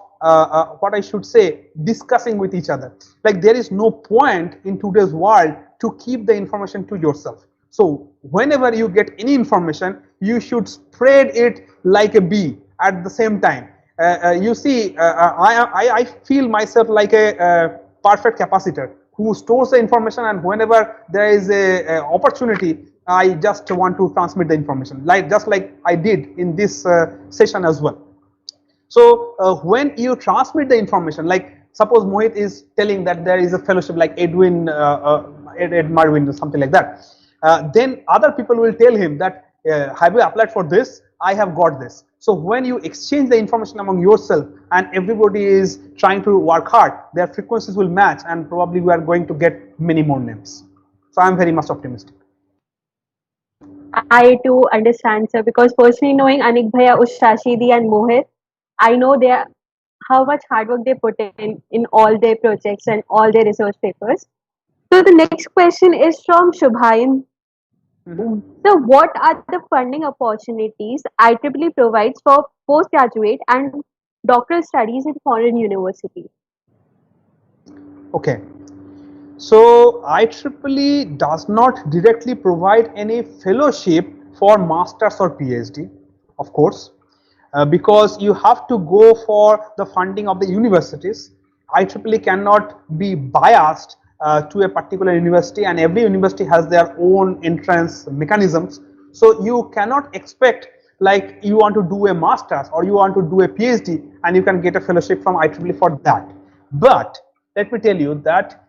what I should say, discussing with each other. Like there is no point in today's world to keep the information to yourself. So whenever you get any information, you should spread it like a bee at the same time. You see, I feel myself like a perfect capacitor who stores the information, and whenever there is a opportunity, I just want to transmit the information, like just like I did in this session as well. So when you transmit the information, like suppose Mohit is telling that there is a fellowship like Edwin, Ed Marvin or something like that, then other people will tell him that have you applied for this? I have got this. So when you exchange the information among yourself and everybody is trying to work hard, their frequencies will match, and probably we are going to get many more names. So I am very much optimistic. I too understand, sir, because personally knowing Anik Bhaiya, Ushashidi and Mohit, I know how much hard work they put in all their projects and all their research papers. So the next question is from Shubhayan. So what are the funding opportunities IEEE provides for postgraduate and doctoral studies in foreign universities? Okay. So IEEE does not directly provide any fellowship for masters or PhD, of course, because you have to go for the funding of the universities. IEEE cannot be biased to a particular university, and every university has their own entrance mechanisms. So you cannot expect like you want to do a master's or you want to do a PhD and you can get a fellowship from IEEE for that. But let me tell you that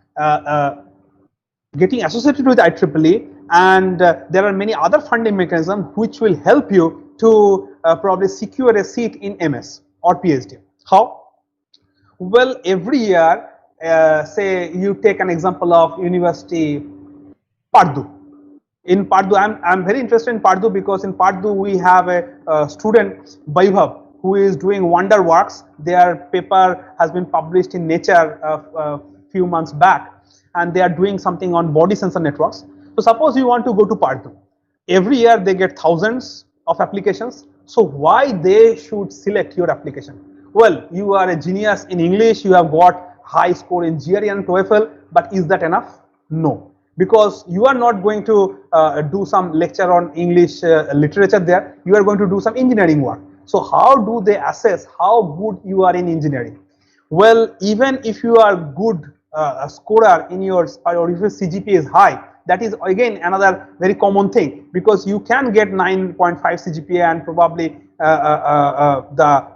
getting associated with IEEE, and there are many other funding mechanisms which will help you to probably secure a seat in MS or PhD. How? Well, every year say you take an example of University Pardu. In Pardu, I'm very interested in Pardu because in Pardu we have a student Vaibhav who is doing wonder works. Their paper has been published in Nature a few months back, and they are doing something on body sensor networks. So suppose you want to go to Pardu. Every year they get thousands of applications. So why they should select your application? Well, you are a genius in English, you have got high score in GRE and TOEFL, but is that enough? No, because you are not going to do some lecture on English literature there. You are going to do some engineering work. So how do they assess how good you are in engineering? Well, even if you are good scorer in your, or if your CGPA is high, that is again another very common thing, because you can get 9.5 CGPA and probably the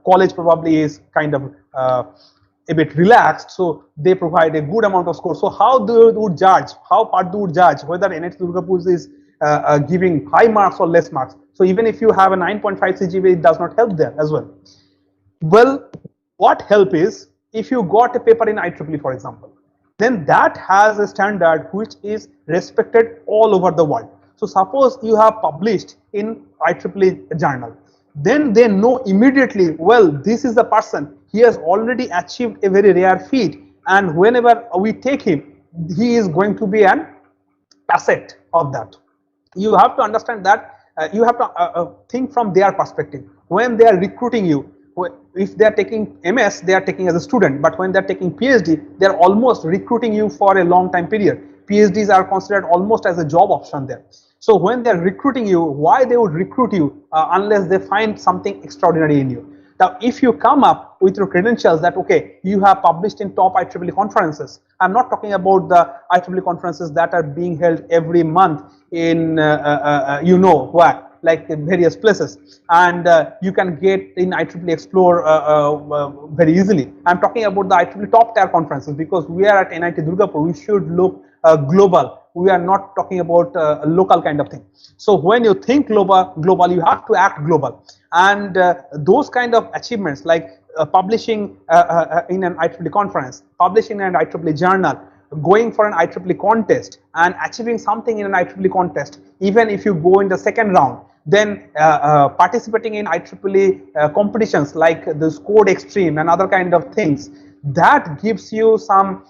college probably is kind of a bit relaxed, so they provide a good amount of score. So how they would judge, how Pardu would judge whether NIT Durgapur is giving high marks or less marks? So even if you have a 9.5 CGPA, it does not help there as well. Well, what help is if you got a paper in IEEE, for example, then that has a standard which is respected all over the world. So suppose you have published in IEEE journal, then they know immediately, well, this is the person, he has already achieved a very rare feat, and whenever we take him, he is going to be an asset of that. You have to understand that you have to think from their perspective. When they are recruiting you, if they are taking MS, they are taking as a student, but when they are taking PhD, they are almost recruiting you for a long time period. PhDs are considered almost as a job option there. So when they are recruiting you, why they would recruit you unless they find something extraordinary in you? Now, if you come up with your credentials that, okay, you have published in top IEEE conferences, I'm not talking about the IEEE conferences that are being held every month in, you know, where, like in various places, and you can get in IEEE Explore very easily. I'm talking about the IEEE top tier conferences, because we are at NIT Durgapur, we should look global. We are not talking about a local kind of thing. So when you think global, you have to act global, and those kind of achievements like publishing in an IEEE conference, publishing in an IEEE journal, going for an IEEE contest and achieving something in an IEEE contest, even if you go in the second round, then participating in IEEE competitions like the Code Extreme and other kind of things, that gives you some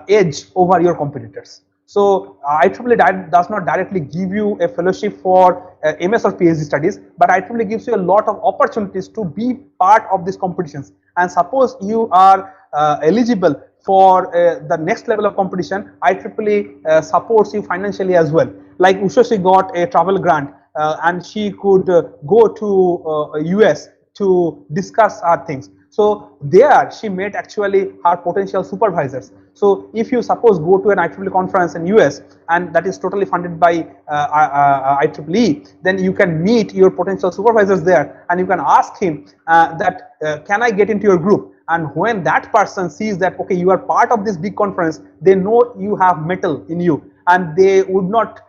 edge over your competitors. So IEEE does not directly give you a fellowship for MS or PhD studies, but IEEE gives you a lot of opportunities to be part of these competitions. And suppose you are eligible for the next level of competition, IEEE supports you financially as well. Like Ushoshi got a travel grant and she could go to US to discuss our things. So there she met actually her potential supervisors. So if you suppose go to an IEEE conference in US and that is totally funded by IEEE, then you can meet your potential supervisors there and you can ask him that can I get into your group? And when that person sees that, okay, you are part of this big conference, they know you have metal in you and they would not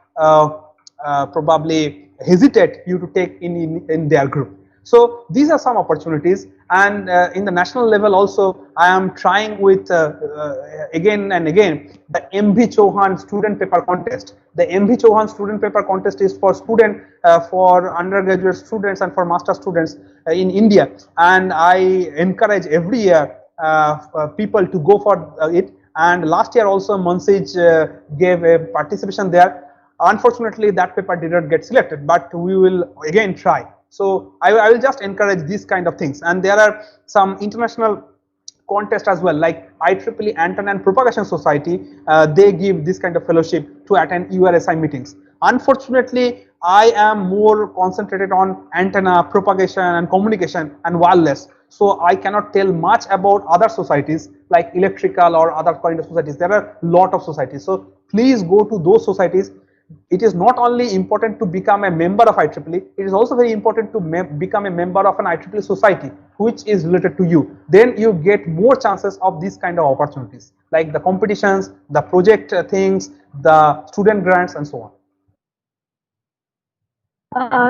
probably hesitate you to take in their group. So these are some opportunities, and in the national level also I am trying with again and again the MV Chauhan student paper contest. The MV Chauhan student paper contest is for student for undergraduate students and for master students in India, and I encourage every year people to go for it. And last year also Mansij gave a participation there. Unfortunately, that paper did not get selected, but we will again try. So I will just encourage these kind of things. And there are some international contests as well, like IEEE Antenna and Propagation Society. They give this kind of fellowship to attend URSI meetings. Unfortunately, I am more concentrated on antenna, propagation and communication and wireless. So I cannot tell much about other societies like electrical or other kind of societies. There are a lot of societies. So please go to those societies. It is not only important to become a member of IEEE, it is also very important to become a member of an IEEE society which is related to you. Then you get more chances of these kind of opportunities like the competitions, the project things, the student grants and so on.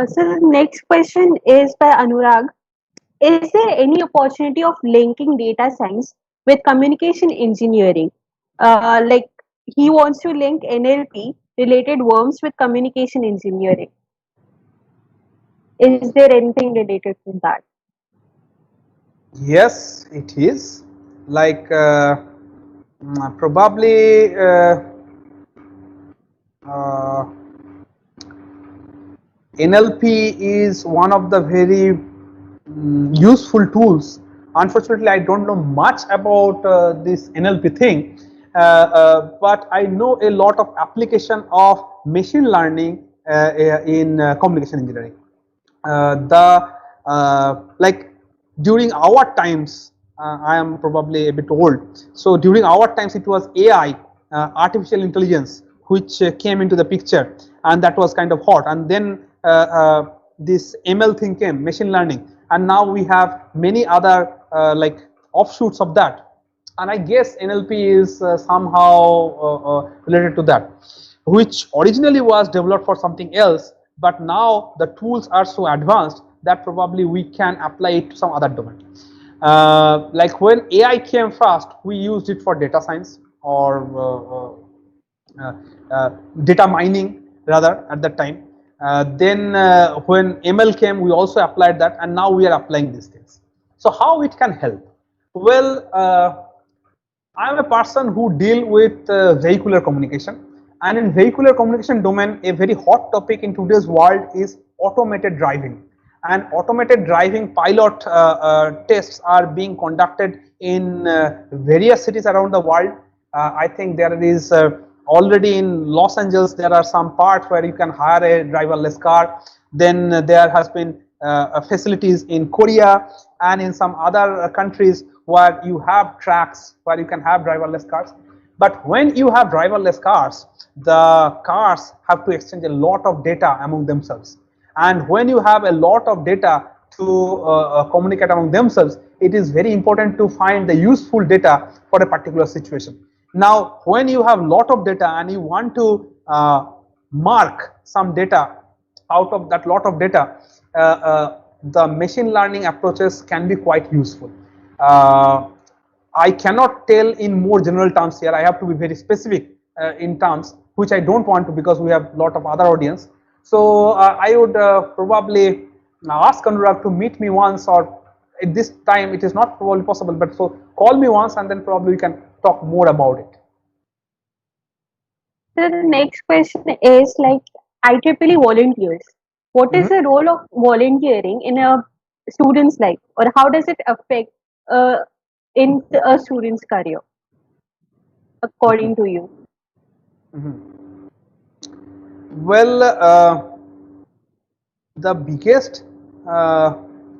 So the next question is by Anurag. Is there any opportunity of linking data science with communication engineering. Like he wants to link NLP related worms with communication engineering. Is there anything related to that? Yes, it is. Like probably uh, NLP is one of the very useful tools. Unfortunately, I don't know much about this NLP thing, but I know a lot of application of machine learning in communication engineering. The like during our times, I am probably a bit old, so during our times it was AI, artificial intelligence, which came into the picture, and that was kind of hot. And then this ML thing came, machine learning, and now we have many other like offshoots of that. And I guess NLP is somehow related to that, which originally was developed for something else, but now the tools are so advanced that probably we can apply it to some other domain. Like when AI came first, we used it for data science or data mining rather at that time. Then when ML came, we also applied that, and now we are applying these things. So how it can help? Well, I am a person who deal with vehicular communication, and in vehicular communication domain, a very hot topic in today's world is automated driving. And automated driving pilot tests are being conducted in various cities around the world. I think there is already in Los Angeles, there are some parts where you can hire a driverless car. Then there has been facilities in Korea and in some other countries where you have tracks where you can have driverless cars. But when you have driverless cars, the cars have to exchange a lot of data among themselves. And when you have a lot of data to communicate among themselves, it is very important to find the useful data for a particular situation. Now, when you have a lot of data and you want to mark some data out of that lot of data, the machine learning approaches can be quite useful. I cannot tell in more general terms here. I have to be very specific in terms, which I don't want to because we have a lot of other audience. So I would probably ask Anurag to meet me once, or at this time it is not probably possible, but so call me once and then probably we can talk more about it. So the next question is like IEEE volunteers. What is the role of volunteering in a student's life, or how does it affect uh, in a student's career, according to you? Well, the biggest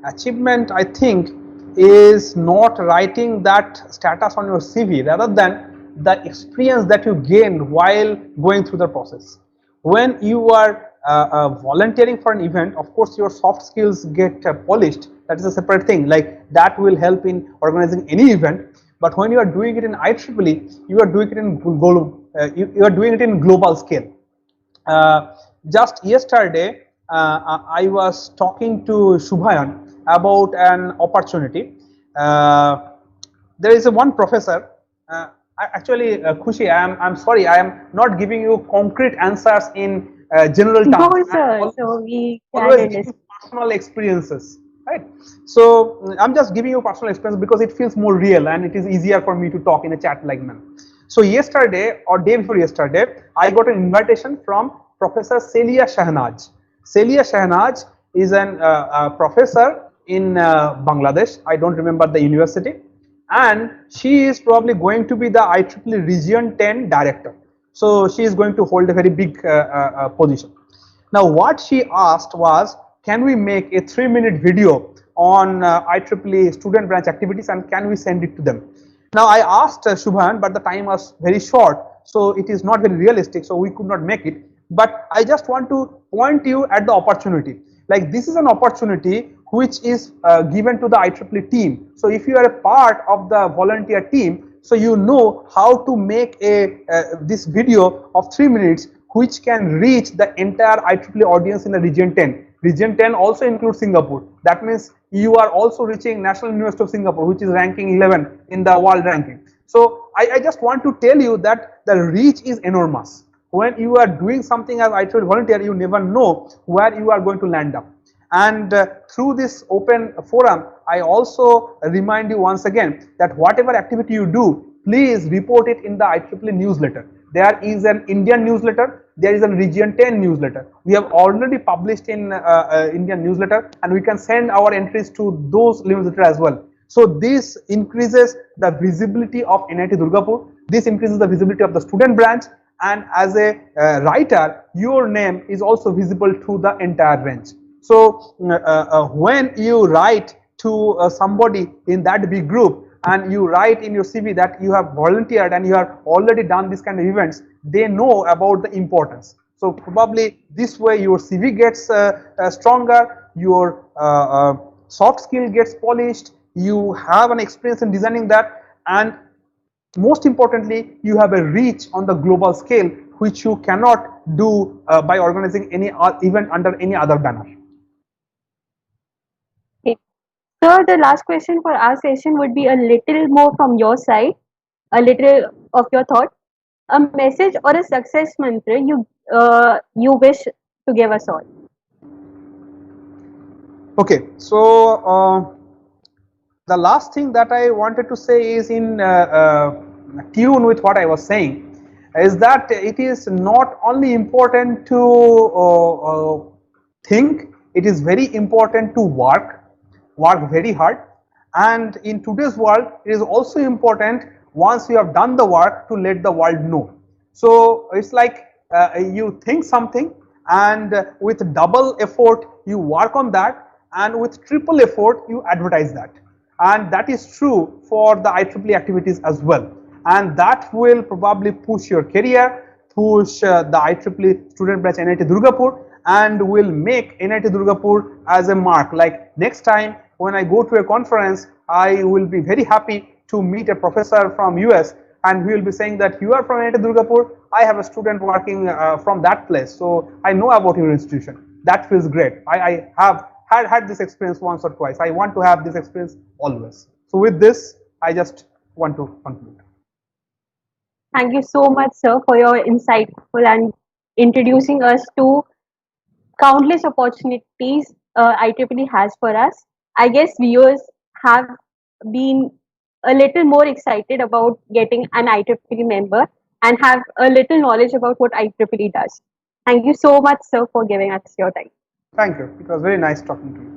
achievement I think is not writing that status on your CV, rather than the experience that you gain while going through the process. When you are volunteering for an event, of course your soft skills get polished. That is a separate thing, like that will help in organizing any event. But when you are doing it in IEEE, you are doing it in you are doing it in global scale. Just yesterday, I was talking to Shubhayan about an opportunity. There is a one professor. Actually, Khushi, I'm sorry, I am not giving you concrete answers in general No, terms. sir. So we can Always give understand. you personal experiences, right? So I'm just giving you personal experience because it feels more real and it is easier for me to talk in a chat like manner. So yesterday or day before yesterday, I got an invitation from Professor Celia Shahnaz. Celia Shahnaz is an professor in Bangladesh. I don't remember the university, and she is probably going to be the IEEE Region 10 director. So she is going to hold a very big position. Now, what she asked was, can we make a 3-minute video on IEEE student branch activities and can we send it to them? Now, I asked Shubhan, but the time was very short, so it is not very realistic, so we could not make it. But I just want to point you at the opportunity. Like, this is an opportunity which is given to the IEEE team. So if you are a part of the volunteer team, so you know how to make a this video of 3 minutes which can reach the entire IEEE audience in the region 10. Region 10 also includes Singapore. That means you are also reaching National University of Singapore, which is ranking 11 in the world ranking. So I just want to tell you that the reach is enormous. When you are doing something as IEEE volunteer, you never know where you are going to land up. And through this open forum, I also remind you once again that whatever activity you do, please report it in the IEEE newsletter. There is an Indian newsletter, there is a Region 10 newsletter. We have already published in Indian newsletter, and we can send our entries to those newsletter as well. So this increases the visibility of NIT Durgapur. This increases the visibility of the student branch, and as a writer, your name is also visible to the entire range. So when you write to somebody in that big group, and you write in your CV that you have volunteered and you have already done this kind of events, they know about the importance. So probably this way your CV gets stronger, your soft skill gets polished, you have an experience in designing that, and most importantly, you have a reach on the global scale, which you cannot do by organizing any event under any other banner. Okay. So the last question for our session would be a little more from your side, a little of your thought, a message or a success mantra you wish to give us all. Okay, so the last thing that I wanted to say is in tune with what I was saying, is that it is not only important to think, it is very important to work very hard, and in today's world it is also important, once you have done the work, to let the world know. So it's like you think something, and with double effort you work on that, and with triple effort you advertise that, and that is true for the IEEE activities as well, and that will probably push your career, push the IEEE student branch NIT Durgapur, and will make NIT Durgapur as a mark. Like next time when I go to a conference, I will be very happy to meet a professor from US, and he will be saying that you are from NIT Durgapur, I have a student working from that place, so I know about your institution. That feels great. I have had this experience once or twice. I want to have this experience always. So with this, I just want to conclude. Thank you so much, sir, for your insightful and introducing us to countless opportunities IEEE has for us. I guess viewers have been a little more excited about getting an IEEE member and have a little knowledge about what IEEE does. Thank you so much, sir, for giving us your time. Thank you. It was very nice talking to you.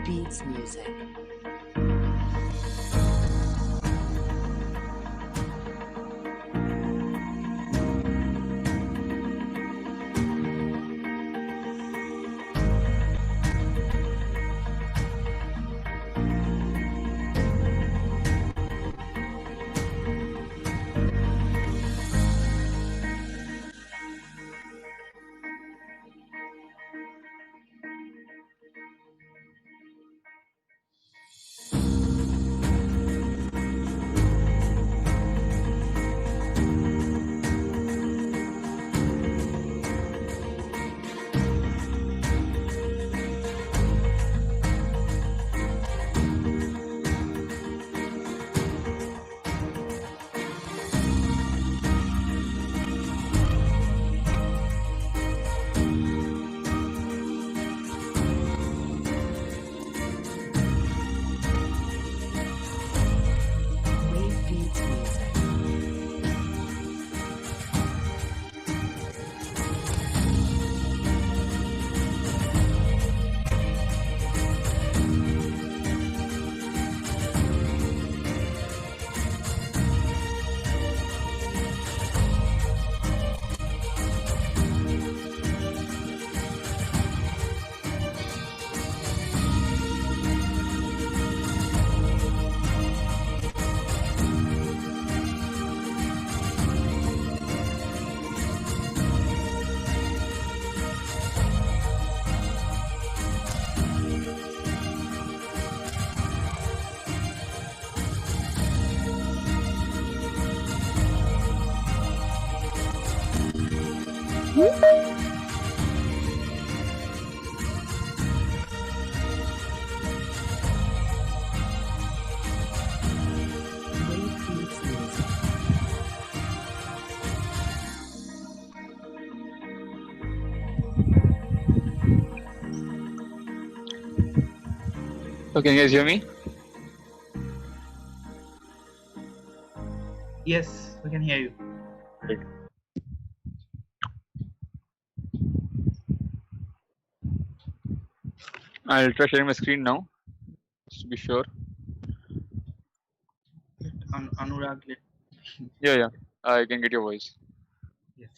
beats music. Wave beats music. Wave beats music. So can you guys hear me? Yes, we can hear you. Great. I'll try sharing my screen now, just to be sure. Anurag, Yeah, I can get your voice. yes.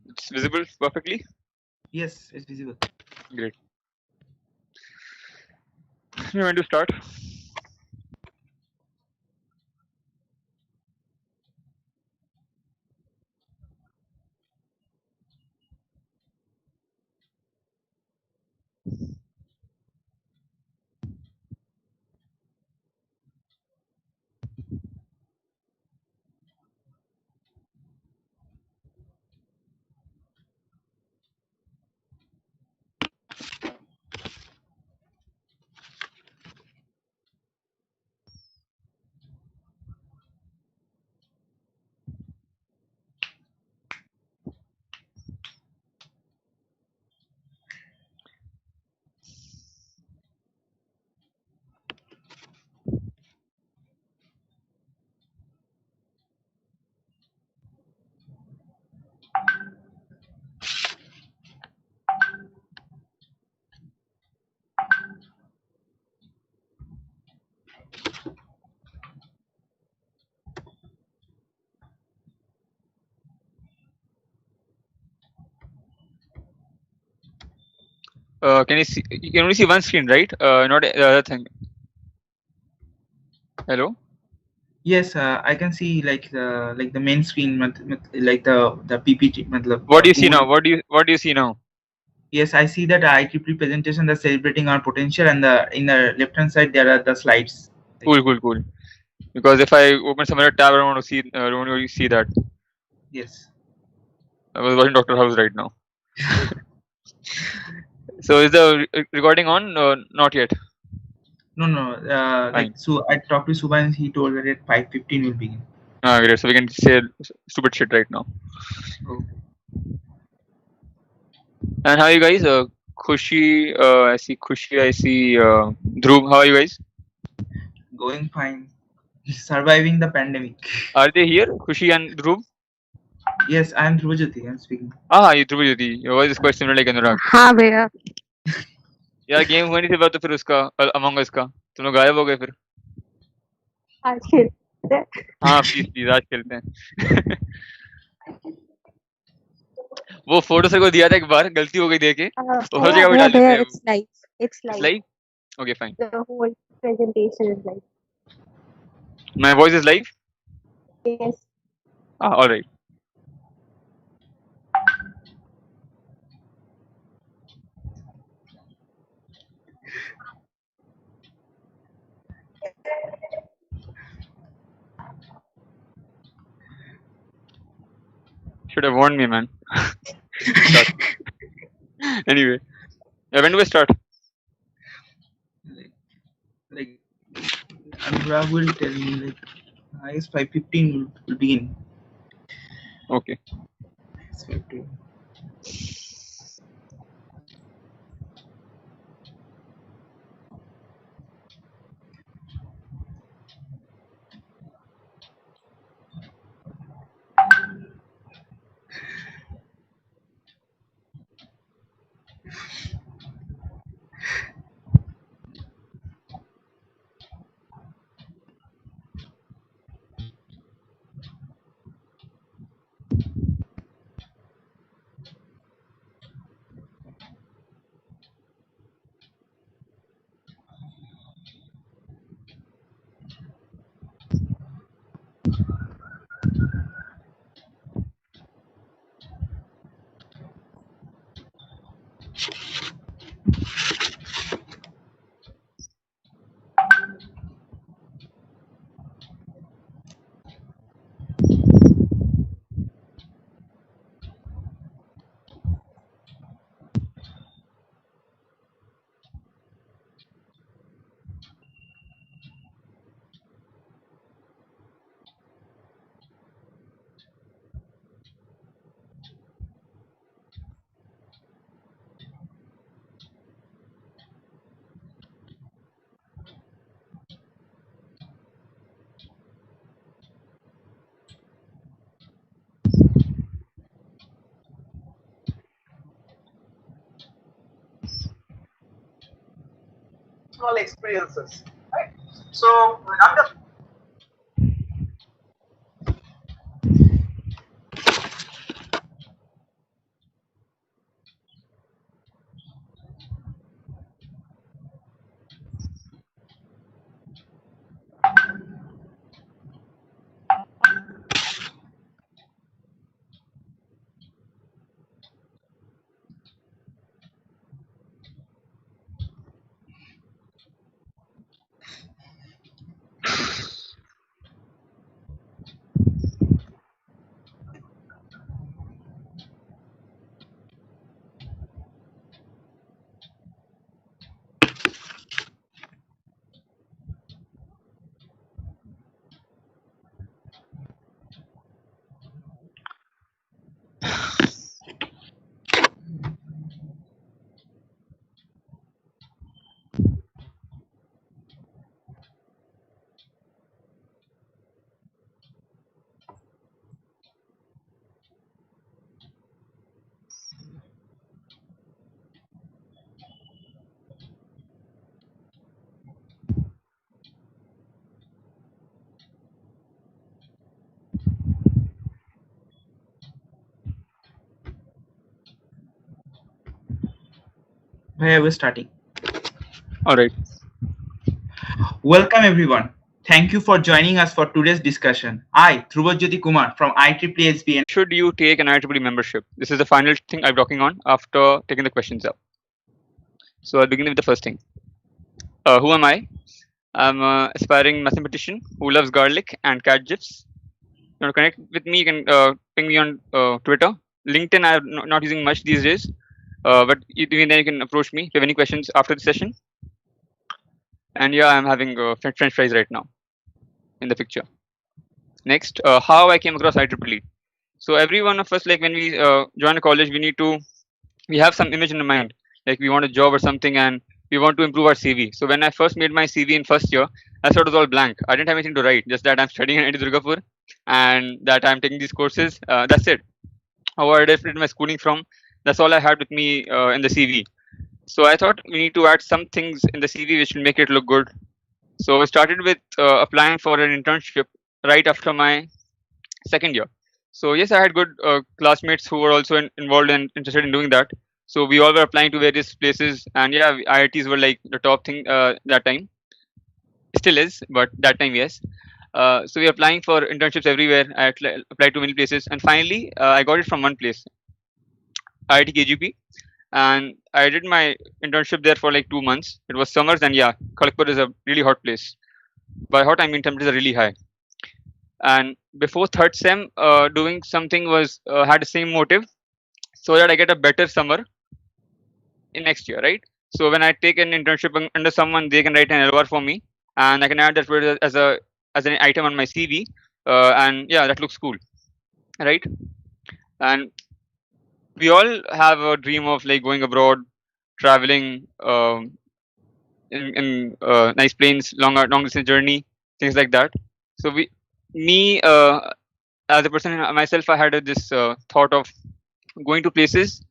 It's visible perfectly? Yes, it's visible. Great. You want to start? Can you see? You can only see one screen, right? Not the other thing. Hello. Yes, I can see like the main screen, like the PPT, What do you see now? Google. What do you see now? Yes, I see that IEEE presentation, the celebrating our potential, and the in the left hand side there are the slides. Cool. Because if I open some other tab, I don't want to see. I don't want to see that. Yes. I was watching Doctor House right now. So is the recording on? Not yet. No. Fine. So I talked to Subhan, and he told that at 5:15 will begin. Great. So we can say stupid shit right now. Oh, And how are you guys? Khushi, I see Khushi. I see Dhruv. How are you guys? going fine. Surviving the pandemic. Are they here? Khushi and Dhruv? Yes, I am Dhruvajyoti. I am speaking. ये Dhruvajyoti, your voice is quite similar like अनुराग. हाँ भैया. यार game हुआ नहीं थी बात तो फिर उसका अमंग अस का तुम लोग गायब हो गए फिर. आज खेलते हैं. हाँ प्लीज प्लीज आज खेलते हैं. वो फोटो सर को दिया था एक बार, गलती हो गई दे के, तो हर जगह पे डाल देते हैं. It's live. It's It's live. live? Okay, fine. The whole presentation is live. My voice is live? Yes. All right. Should have warned me, man. Anyway, when do I start? Like Anurag will tell me like I guess 5:15 will begin. Okay. It's 5:15. Personal experiences, right? So I'm just Bhaiya, we're starting. All right. Welcome everyone. Thank you for joining us for today's discussion. I, Dhruvajyoti Kumar from IEEE SB NIT. Should you take an IEEE membership? This is the final thing I'm talking on after taking the questions up. So I'll begin with the first thing. Who am I? I'm an aspiring mathematician who loves garlic and cat gifs. You want to connect with me? You can ping me on Twitter. LinkedIn, I'm not using much these days. But even then, you can approach me if you have any questions after the session. And yeah, I'm having French fries right now in the picture. Next, how I came across IEEE. So every one of us, like when we join a college, we have some image in the mind, like we want a job or something, and we want to improve our CV. So when I first made my CV in first year, I thought it was all blank. I didn't have anything to write, just that I'm studying at IIT Durgapur and that I'm taking these courses. That's it. How I did my schooling from. That's all I had with me in the CV. So I thought we need to add some things in the CV which will make it look good. So I started with applying for an internship right after my second year. So yes, I had good classmates who were also involved and interested in doing that. So we all were applying to various places, and yeah, IITs were like the top thing that time. Still is, but that time yes. So we were applying for internships everywhere. I applied to many places, and finally I got it from one place, IIT KGP, and I did my internship there for like 2 months. It was summers, and yeah, Kharagpur is a really hot place. By hot, I mean temperatures are really high. And before third sem, doing something was had the same motive, so that I get a better summer in next year, right? So when I take an internship under someone, they can write an LOR for me, and I can add that word as an item on my CV, and yeah, that looks cool, right? And we all have a dream of like going abroad, traveling in nice planes, long distance journey, things like that. So me as a person myself, I had this thought of going to places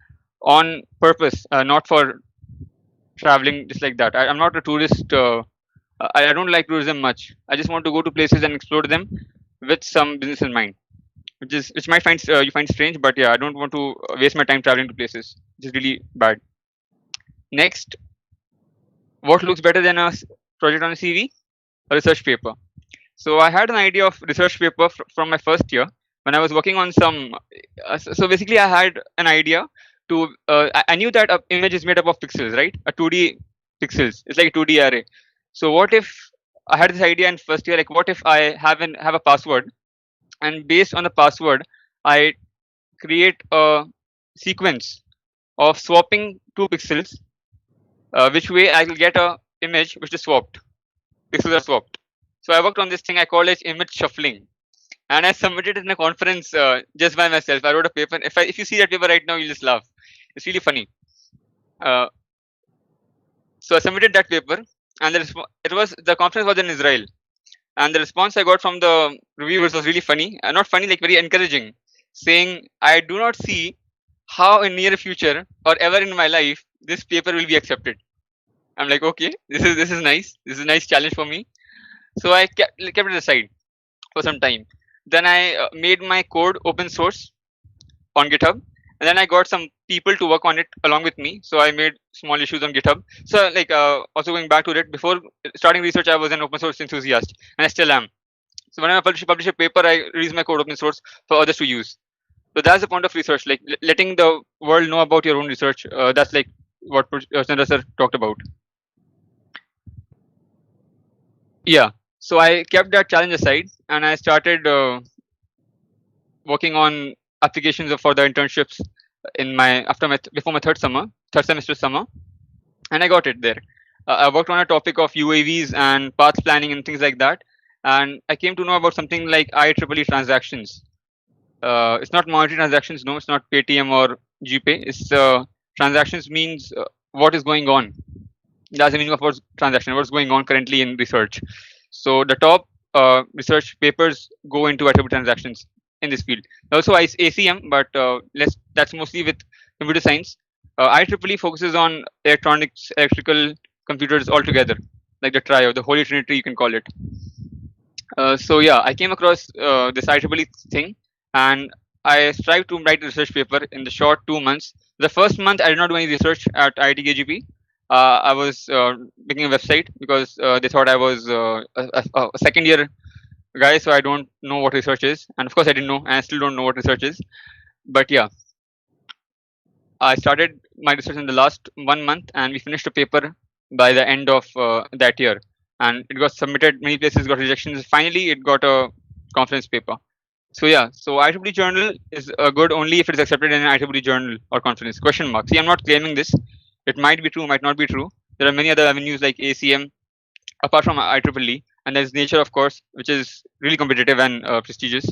on purpose, not for traveling just like that. I'm not a tourist. I don't like tourism much. I just want to go to places and explore them with some business in mind, which might find you find strange, but yeah, I don't want to waste my time traveling to places. Which is really bad. Next, what looks better than a project on a CV? A research paper. So I had an idea of research paper from my first year when I was working on some. So basically, I had an idea to. I knew that an image is made up of pixels, right? A 2D pixels. It's like a 2D array. So what if I had this idea in first year? Like, what if I have a password, and based on the password, I create a sequence of swapping two pixels, which way I will get a image which is swapped. Pixels are swapped. So I worked on this thing. I call it image shuffling, and I submitted it in a conference just by myself. I wrote a paper. If you see that paper right now, you'll just laugh. It's really funny. Uh, so I submitted that paper, and the conference was in Israel, and the response I got from the reviewers was really funny. Not funny, like very encouraging, saying, "I do not see how in near future or ever in my life this paper will be accepted." I'm like, okay, this is nice. This is a nice challenge for me. So I kept it aside for some time. Then I made my code open source on GitHub, and then I got some people to work on it along with me. So I made small issues on GitHub. So like also going back to it, before starting research, I was an open source enthusiast, and I still am. So when I publish a paper, I release my code open source for others to use. So that's the point of research, like letting the world know about your own research. That's like what Chandra sir talked about. Yeah. So I kept that challenge aside, and I started working on applications for the internships in my before my third semester summer, and I got it there. I worked on a topic of UAVs and path planning and things like that, and I came to know about something like IEEE transactions. It's not monetary transactions, no, it's not Paytm or GPay. It's transactions means what is going on. That's the meaning of what's transaction, what's going on currently in research. So the top research papers go into IEEE transactions in this field. Also ACM, but that's mostly with computer science. IEEE focuses on electronics, electrical, computers altogether, like the trio, the holy trinity, you can call it. So yeah, I came across this IEEE thing, and I tried to write a research paper in the short 2 months. The first month, I did not do any research at IIT KGP. I was making a website because they thought I was a second year guy, so I don't know what research is, and of course I didn't know, and I still don't know what research is. But yeah, I started my research in the last 1 month, and we finished a paper by the end of that year, and it got submitted. Many places got rejections. Finally, it got a conference paper. So yeah, so IEEE journal is good only if it is accepted in an IEEE journal or conference. Question mark. See, I'm not claiming this. It might be true, might not be true. There are many other avenues like ACM apart from IEEE, and there's Nature, of course, which is really competitive and prestigious.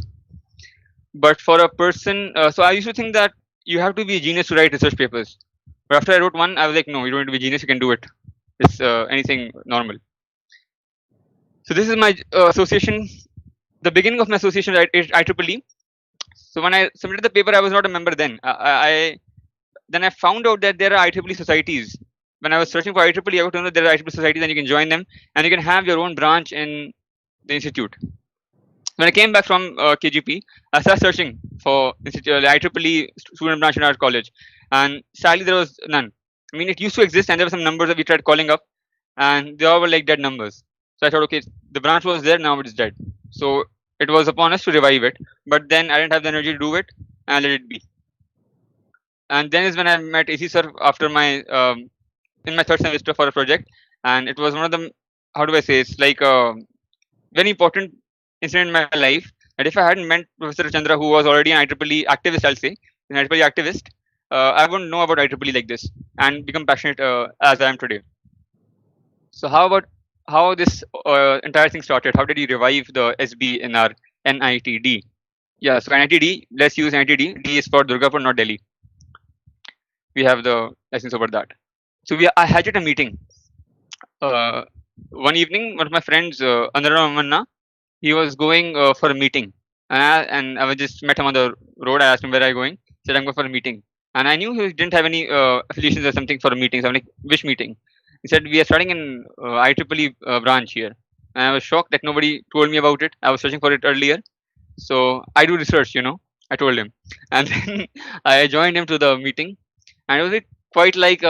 But for a person, so I used to think that you have to be a genius to write research papers. But after I wrote one, I was like, no, you don't need to be a genius. You can do it. It's anything normal. So this is my association. The beginning of my association at IEEE. So when I submitted the paper, I was not a member then. Then I found out that there are IEEE societies. When I was searching for IEEE, I got to know there are IEEE societies, and you can join them, and you can have your own branch in the institute. When I came back from KGP, I started searching for institute, IEEE student branch in our college, and sadly there was none. I mean, it used to exist, and there were some numbers that we tried calling up, and they all were like dead numbers. So I thought, okay, the branch was there, now it's dead. So it was upon us to revive it, but then I didn't have the energy to do it, and I let it be. And then is when I met AC sir after my in my third semester for a project, and it was one of the, how do I say, it's like a very important incident in my life. That if I hadn't met Professor Chandra, who was already an IEEE activist, I'll say, an IEEE activist, I wouldn't know about IEEE like this and become passionate as I am today. So how about how this entire thing started? How did you revive the SB in our NITD? Yeah, so NITD, let's use NITD. D is for Durgapur, not Delhi. We have the license over that. So I had at a meeting. One evening, one of my friends, Anurag Manna, he was going for a meeting, and I was just met him on the road. I asked him where are you going. He said I'm going for a meeting, and I knew he didn't have any affiliations or something for a meeting. So I'm like, which meeting? He said we are starting an IEEE branch here, and I was shocked that nobody told me about it. I was searching for it earlier, so I do research, you know. I told him, and then I joined him to the meeting, and it was quite like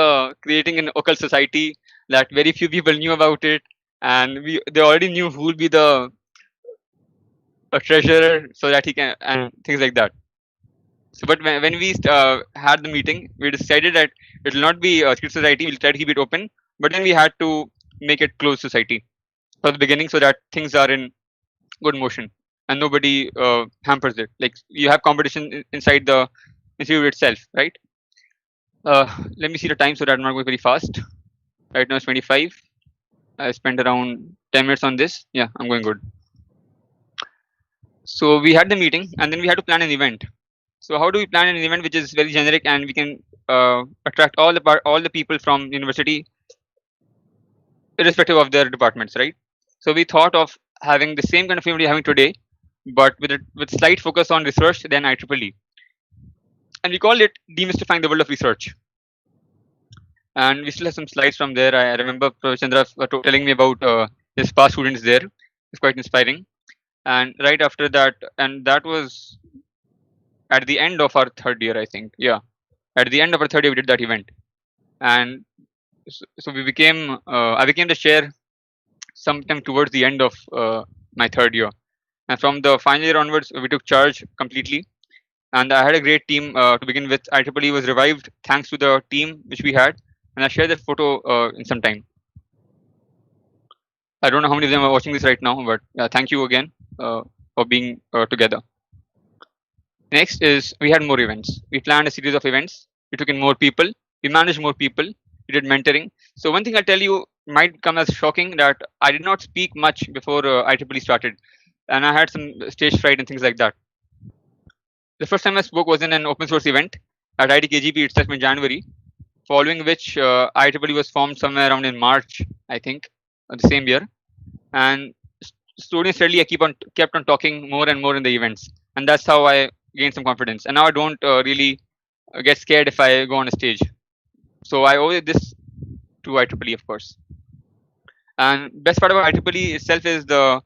creating an occult society that very few people knew about it, and they already knew who will be the a treasurer so that he can, and things like that. So, but when we had the meeting, we decided that it will not be a secret society. We'll try to keep it open, but then we had to make it closed society for the beginning so that things are in good motion and nobody hampers it. Like you have competition inside the institute itself, right? Let me see the time so that I'm not going very fast. Right now it's 25. I spent around 10 minutes on this. Yeah, I'm going good. So we had the meeting and then we had to plan an event. So how do we plan an event which is very generic and we can attract all the people from university irrespective of their departments, right? So we thought of having the same kind of event we're having today, but with slight focus on research than IEEE. And we called it Demystifying the World of Research. And we still have some slides from there. I remember Professor Chandra telling me about his past students there. It's quite inspiring. And right after that, and that was at the end of our third year, I think. Yeah, at the end of our third year, we did that event. And so we became, I became the chair sometime towards the end of my third year. And from the final year onwards, we took charge completely. And I had a great team to begin with. IEEE was revived thanks to the team which we had. And I'll share that photo in some time. I don't know how many of them are watching this right now, but thank you again for being together. Next is we had more events. We planned a series of events. We took in more people. We managed more people. We did mentoring. So one thing I'll tell you might come as shocking that I did not speak much before IEEE started. And I had some stage fright and things like that. The first time I spoke was in an open source event at IIT itself in January, following which IEEE was formed somewhere around in March, I think, the same year. And students steadily kept on talking more and more in the events. And that's how I gained some confidence. And now I don't really get scared if I go on a stage. So I owe this to IEEE, of course. And best part about IEEE itself is the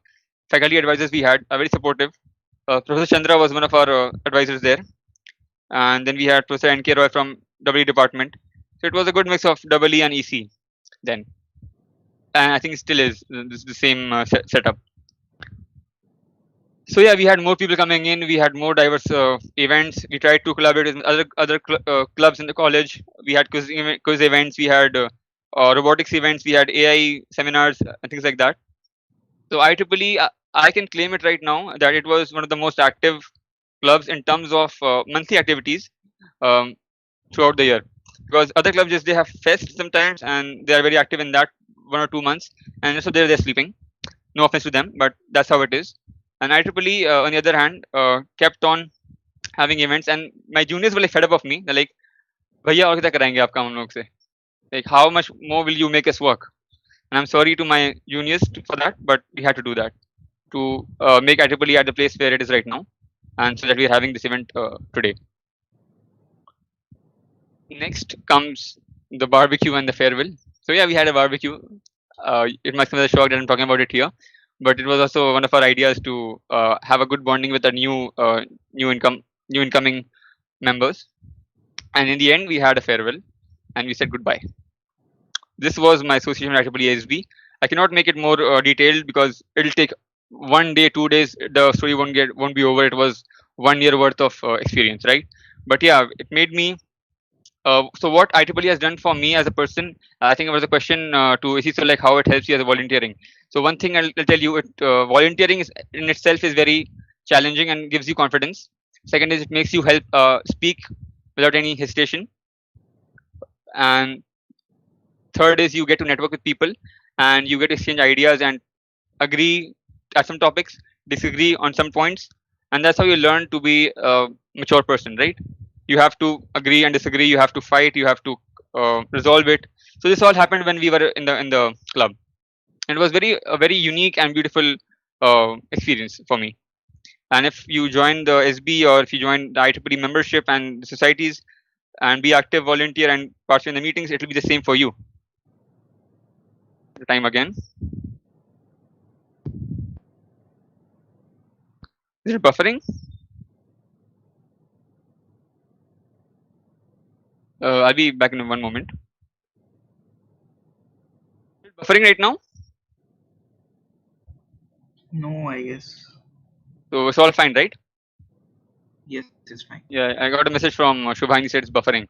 faculty advisors we had are very supportive. Professor Chandra was one of our advisors there. And then we had Professor N.K. Roy from WE department. So it was a good mix of WE and EC then. And I think it still is the same setup. So yeah, we had more people coming in. We had more diverse events. We tried to collaborate with other clubs in the college. We had quiz events. We had robotics events. We had AI seminars and things like that. So IEEE, I can claim it right now that it was one of the most active clubs in terms of monthly activities throughout the year. Because other clubs just they have fest sometimes and they are very active in that 1 or 2 months, and so they're sleeping. No offense to them, but that's how it is. And IEEE, on the other hand, kept on having events, and my juniors were like fed up of me. They're like, "Bhaiya, aur kya karenge aap kam hum log se? Like, how much more will you make us work?" And I'm sorry to my juniors for that, but we had to do that to make IEEE at the place where it is right now. and so that we are having this event today. Next comes the barbecue and the farewell. So yeah, we had a barbecue. It must come as a shock that I'm talking about it here, but it was also one of our ideas to have a good bonding with our new incoming members. And in the end, we had a farewell, and we said goodbye. This was my association with IEEE SB. I cannot make it more detailed because it'll take 1 day, 2 days. The story won't be over. It was 1 year worth of experience, right? But yeah, it made me. So what IEEE has done for me as a person, I think it was a question to Isi, so like how it helps you as a volunteering. So one thing I'll tell you, volunteering is in itself is very challenging and gives you confidence. Second is it makes you help speak without any hesitation, and third is you get to network with people and you get to exchange ideas and agree at some topics, disagree on some points, and that's how you learn to be a mature person, right? You have to agree and disagree, you have to fight, you have to resolve it. So this all happened when we were in the club, and it was a very unique and beautiful experience for me. And if you join the SB or if you join the IEEE membership and the societies and be active, volunteer, and participate in the meetings, it will be the same for you. The time again. Is it buffering? I'll be back in one moment. Is it buffering right now? No, I guess. So it's all fine, right? Yes, it's fine. Yeah, I got a message from Shubhani, said it's buffering.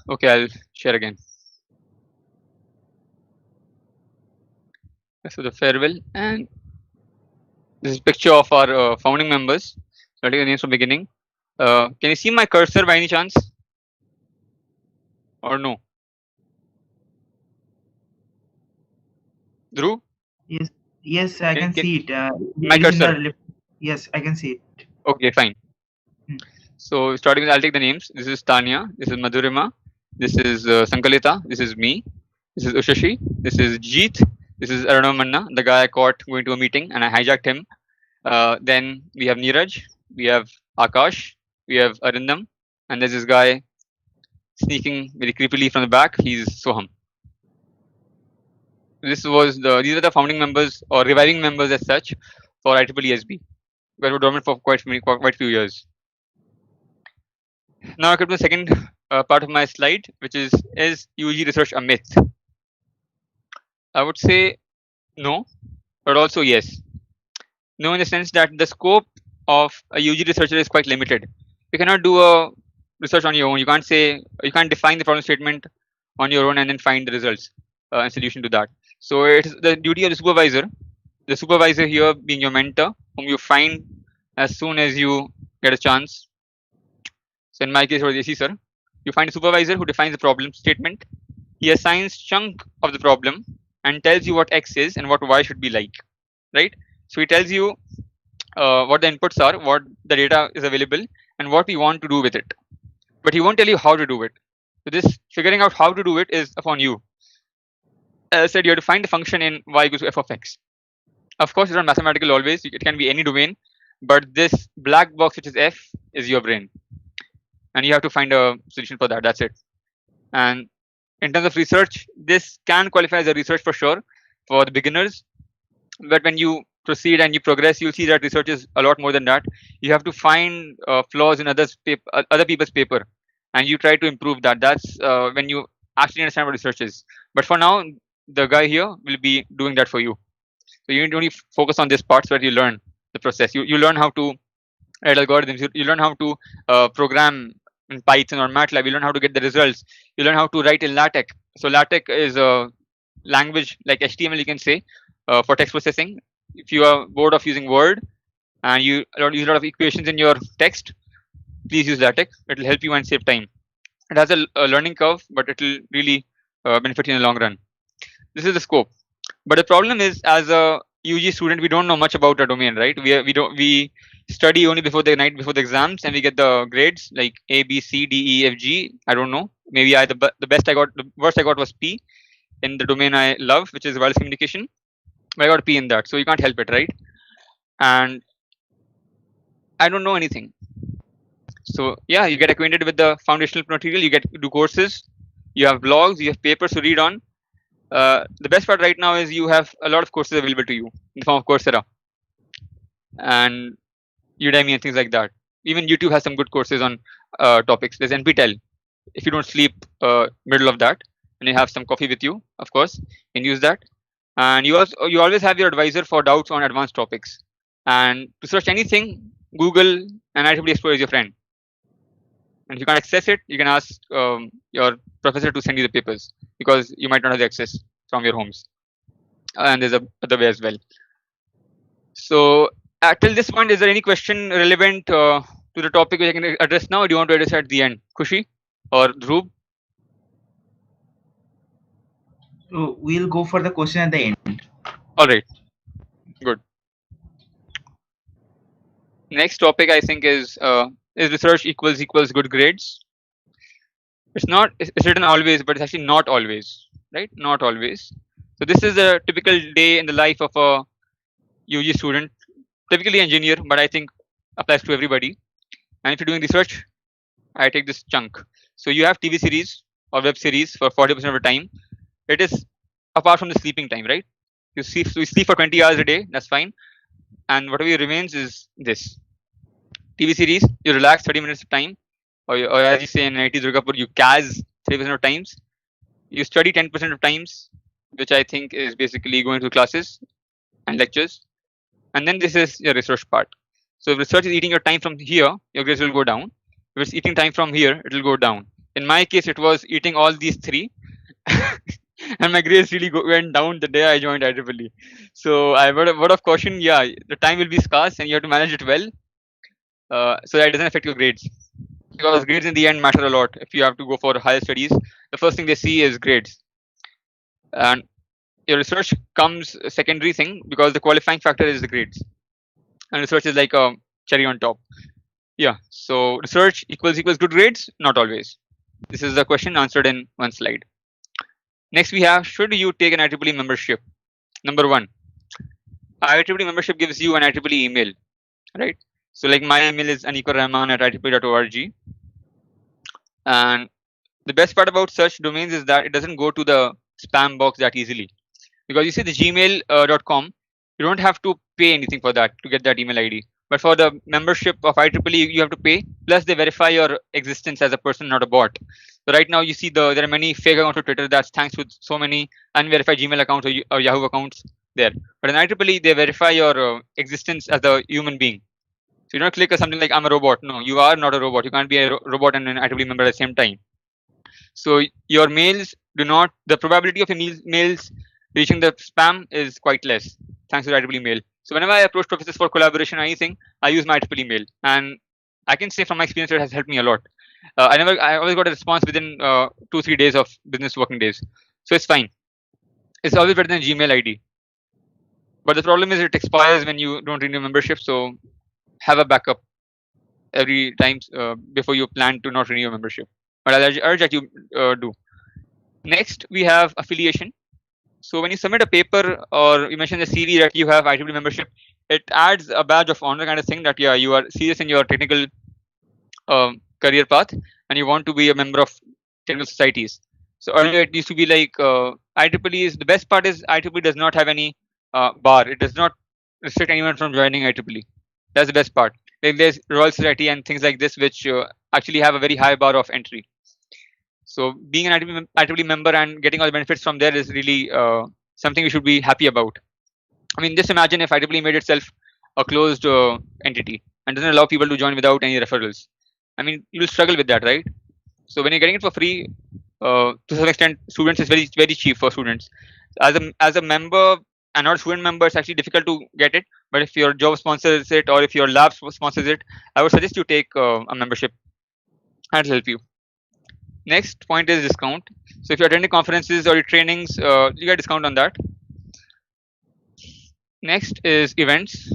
Okay, I'll share again. So the farewell, and this is a picture of our founding members. So I'll take the names from beginning. Can you see my cursor by any chance? Or no? Dhruv? Yes, I can see it. My It is in the cursor. left. Yes, I can see it. Okay, fine. Hmm. So starting with, I'll take the names. This is Tanya. This is Madhurima. This is Sankalita. This is me. This is Ushashi. This is Jeet. This is Aranamanna, the guy I caught going to a meeting and I hijacked him. Then we have Neeraj. We have Akash. We have Arindam. And there's this guy sneaking very creepily from the back. He's Soham. These are the founding members or reviving members as such for IEEE SB. We were dormant for quite few years. Now I come to the second part of my slide, which is UG research a myth? I would say no, but also yes. No, in the sense that the scope of a UG researcher is quite limited. You cannot do a research on your own. You can't define the problem statement on your own and then find the results and solution to that. So it's the duty of the supervisor. The supervisor here being your mentor, whom you find as soon as you get a chance. So in my case, it was AC sir. You find a supervisor who defines the problem statement. He assigns chunk of the problem and tells you what X is and what Y should be like, right? So he tells you what the inputs are, what the data is available, and what we want to do with it. But he won't tell you how to do it. So this figuring out how to do it is upon you. As I said, you have to find the function in y equals to f of x. Of course, it's not mathematical always. It can be any domain, but this black box, which is f, is your brain, and you have to find a solution for that. That's it. And in terms of research, this can qualify as a research for sure for the beginners. But when you proceed and you progress, you'll see that research is a lot more than that. You have to find flaws in other people's paper, and you try to improve that. That's when you actually understand what research is. But for now, the guy here will be doing that for you. So you need to only focus on this part so that you learn the process. You learn how to write algorithms. You learn how to program in Python or MATLAB. You learn how to get the results. You learn how to write in LaTeX. So LaTeX is a language like HTML, you can say, for text processing. If you are bored of using Word and you use a lot of equations in your text, please use LaTeX. It will help you and save time. It has a learning curve, but it will really benefit you in the long run. This is the scope. But the problem is, as a UG student, we don't know much about our domain, right? We study only before the night before the exams, and we get the grades like A, B, C, D, E, F, G. I don't know. Maybe the worst I got was P in the domain I love, which is wireless communication. But I got a P in that, so you can't help it, right? And I don't know anything. So yeah, you get acquainted with the foundational material. You get to do courses. You have blogs. You have papers to read on. The best part right now is you have a lot of courses available to you in the form of Coursera and Udemy and things like that. Even YouTube has some good courses on topics. There's NPTEL. If you don't sleep middle of that and you have some coffee with you, of course, you can use that. And you always have your advisor for doubts on advanced topics. And to search anything, Google and IEEE Explorer is your friend. And if you can't access it, you can ask your professor to send you the papers because you might not have the access from your homes. And there's a other way as well. So till this point, is there any question relevant to the topic which I can address now, or do you want to address at the end, Kushi or Dhruv? So we'll go for the question at the end. All right, good. Next topic I think is research equals good grades. It's written always, but it's actually not always, right? Not always. So this is a typical day in the life of a UG student, typically engineer, but I think applies to everybody. And if you're doing research, I take this chunk. So you have TV series or web series for 40% of the time. It is apart from the sleeping time, right? You sleep for 20 hours a day, that's fine. And whatever remains is this. TV series, you relax 30 minutes of time, or as you say in IIT Durgapur, you CAS 3% of times. You study 10% of times, which I think is basically going to classes and lectures. And then this is your research part. So if research is eating your time from here, your grades will go down. If it's eating time from here, it will go down. In my case, it was eating all these three. And my grades really went down the day I joined IEEE. So I word of caution, yeah, the time will be scarce and you have to manage it well so that it doesn't affect your grades. Because grades in the end matter a lot. If you have to go for higher studies, the first thing they see is grades. And your research comes a secondary thing because the qualifying factor is the grades. And research is like a cherry on top. Yeah, so research equals good grades? Not always. This is the question answered in one slide. Next we have, should you take an IEEE membership? Number one, IEEE membership gives you an IEEE email, right? So like my email is anikurrahman@IEEE.org. And the best part about such domains is that it doesn't go to the spam box that easily. Because you see the gmail.com, you don't have to pay anything for that to get that email ID. But for the membership of IEEE, you have to pay. Plus, they verify your existence as a person, not a bot. So right now, you see there are many fake accounts on Twitter. That's thanks to so many unverified Gmail accounts or Yahoo accounts there. But in IEEE, they verify your existence as a human being. So you don't click something like I'm a robot. No, you are not a robot. You can't be a robot and an IEEE member at the same time. So your mails do not. The probability of your mails reaching the spam is quite less thanks to the IEEE mail. So whenever I approach professors for collaboration or anything, I use my IEEE mail, and I can say from my experience it has helped me a lot. I always got a response within 2-3 days of business working days, so it's fine. It's always better than Gmail ID. But the problem is it expires when you don't renew membership. So have a backup every time before you plan to not renew your membership. But I urge that you do. Next, we have affiliation. So when you submit a paper or you mention the CV that you have IEEE membership, it adds a badge of honor kind of thing that yeah, you are serious in your technical career path and you want to be a member of technical societies. So earlier it used to be like IEEE is the best part is IEEE does not have any bar. It does not restrict anyone from joining IEEE. That's the best part. Like there's Royal Society and things like this which actually have a very high bar of entry. So being an IEEE member and getting all the benefits from there is really something we should be happy about. I mean, just imagine if IEEE made itself a closed entity and doesn't allow people to join without any referrals. I mean, you'll struggle with that, right? So when you're getting it for free, to some extent, students is very cheap for students. As a member and not a student member, it's actually difficult to get it. But if your job sponsors it or if your lab sponsors it, I would suggest you take a membership. That'll help you. Next point is discount. So if you're attending conferences or trainings, you get discount on that. Next is events.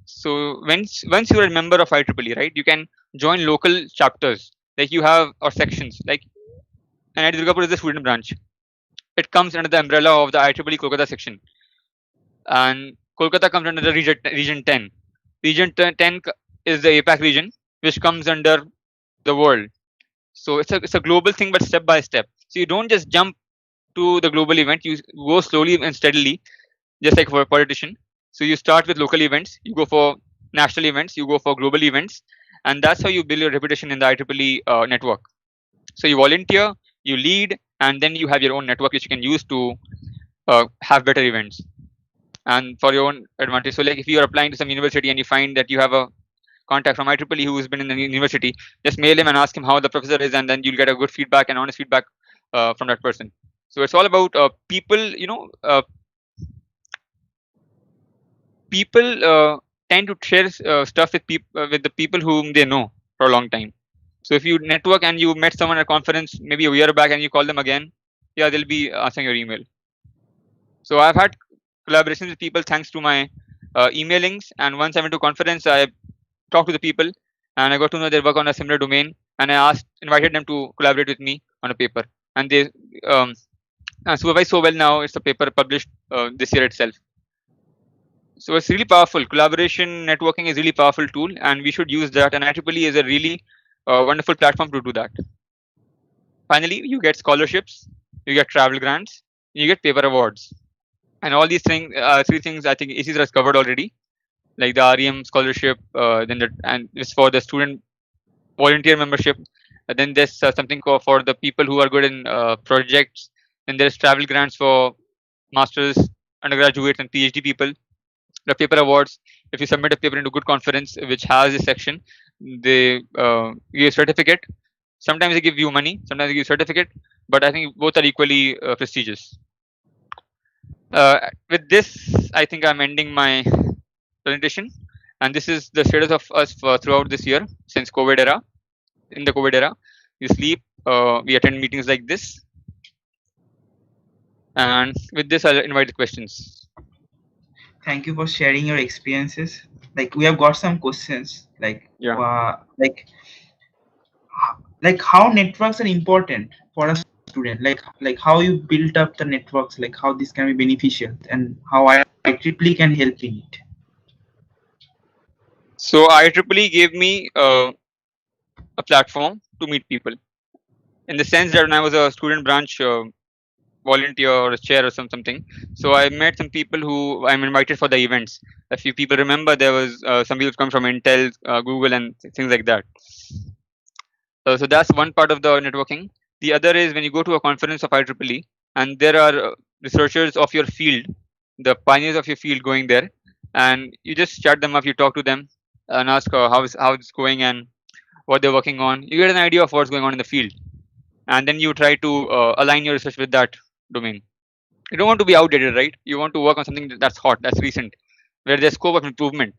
So once you're a member of IEEE, right, you can join local chapters like you have or sections. Like IIT Durgapur is the student branch. It comes under the umbrella of the IEEE Kolkata section, and Kolkata comes under the region 10. Region 10 is the APAC region, which comes under the world. So it's a global thing, but step by step. So you don't just jump to the global event. You go slowly and steadily, just like for a politician. So you start with local events, you go for national events, you go for global events, and that's how you build your reputation in the IEEE network. So you volunteer, you lead, and then you have your own network which you can use to have better events and for your own advantage. So like if you are applying to some university and you find that you have a contact from IEEE who's been in the university, just mail him and ask him how the professor is, and then you'll get a good feedback and honest feedback from that person. So it's all about people. People tend to share stuff with with the people whom they know for a long time. So if you network and you met someone at a conference maybe a year back and you call them again, yeah, they'll be answering your email. So I've had collaborations with people thanks to my emailings, and once I went to a conference, I talked to the people and I got to know their work on a similar domain, and I invited them to collaborate with me on a paper, and they supervised so well. Now it's a paper published this year itself. So it's really powerful. Collaboration, networking is really powerful tool, and we should use that. And IEEE is a really wonderful platform to do that. Finally, you get scholarships, you get travel grants, you get paper awards, and all these things, three things I think ACs has covered already, like the REM scholarship, and it's for the student volunteer membership. Then there's something for the people who are good in projects. Then there's travel grants for masters, undergraduates, and PhD people. The paper awards, if you submit a paper into good conference which has this section, they give a certificate. Sometimes they give you money, sometimes they give you certificate, but I think both are equally prestigious. With this, I think I'm ending my presentation, and this is the status of us throughout this year since COVID era. In the COVID era, we sleep, we attend meetings like this, and with this, I'll invite the questions. Thank you for sharing your experiences. Like we have got some questions, like like how networks are important for a student, like how you built up the networks, like how this can be beneficial, and how IEEE can help in it. So IEEE gave me a platform to meet people, in the sense that when I was a student branch volunteer or a chair or something, so I met some people who I'm invited for the events. A few people remember there was some people come from Intel, Google, and things like that. So that's one part of the networking. The other is when you go to a conference of IEEE and there are researchers of your field, the pioneers of your field going there, and you just chat them up, you talk to them and ask how it's going and what they're working on. You get an idea of what's going on in the field, and then you try to align your research with that domain. You don't want to be outdated, right? You want to work on something that's hot, that's recent, where there's scope of improvement.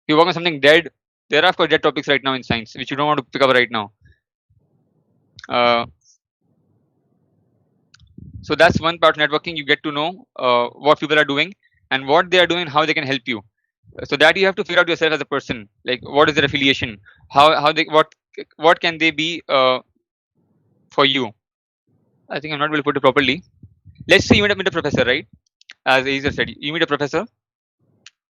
You work on something dead. There are of course dead topics right now in science which you don't want to pick up right now. So that's one part of networking. You get to know what people are doing and what they are doing, how they can help you. So that you have to figure out yourself as a person, like what is their affiliation, how they what can they be for you. I think I'm not able to put it properly. Let's say you meet a professor, right? As Azer said, you meet a professor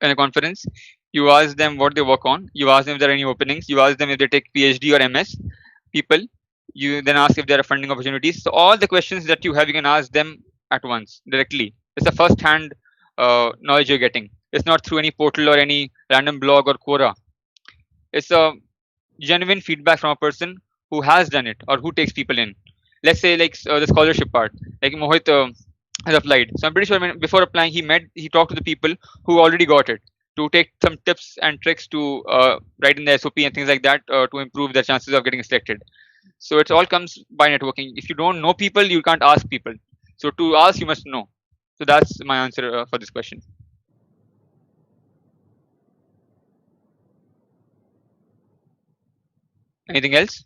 in a conference, you ask them what they work on, you ask them if there are any openings, you ask them if they take PhD or MS people, you then ask if there are funding opportunities. So all the questions that you have, you can ask them at once directly. It's a first hand knowledge you're getting. It's not through any portal or any random blog or Quora. It's a genuine feedback from a person who has done it or who takes people in. Let's say like the scholarship part, like Mohit has applied. So I'm pretty sure before applying, he talked to the people who already got it to take some tips and tricks to write in the SOP and things like that to improve their chances of getting selected. So it all comes by networking. If you don't know people, you can't ask people. So to ask, you must know. So that's my answer for this question. Anything else?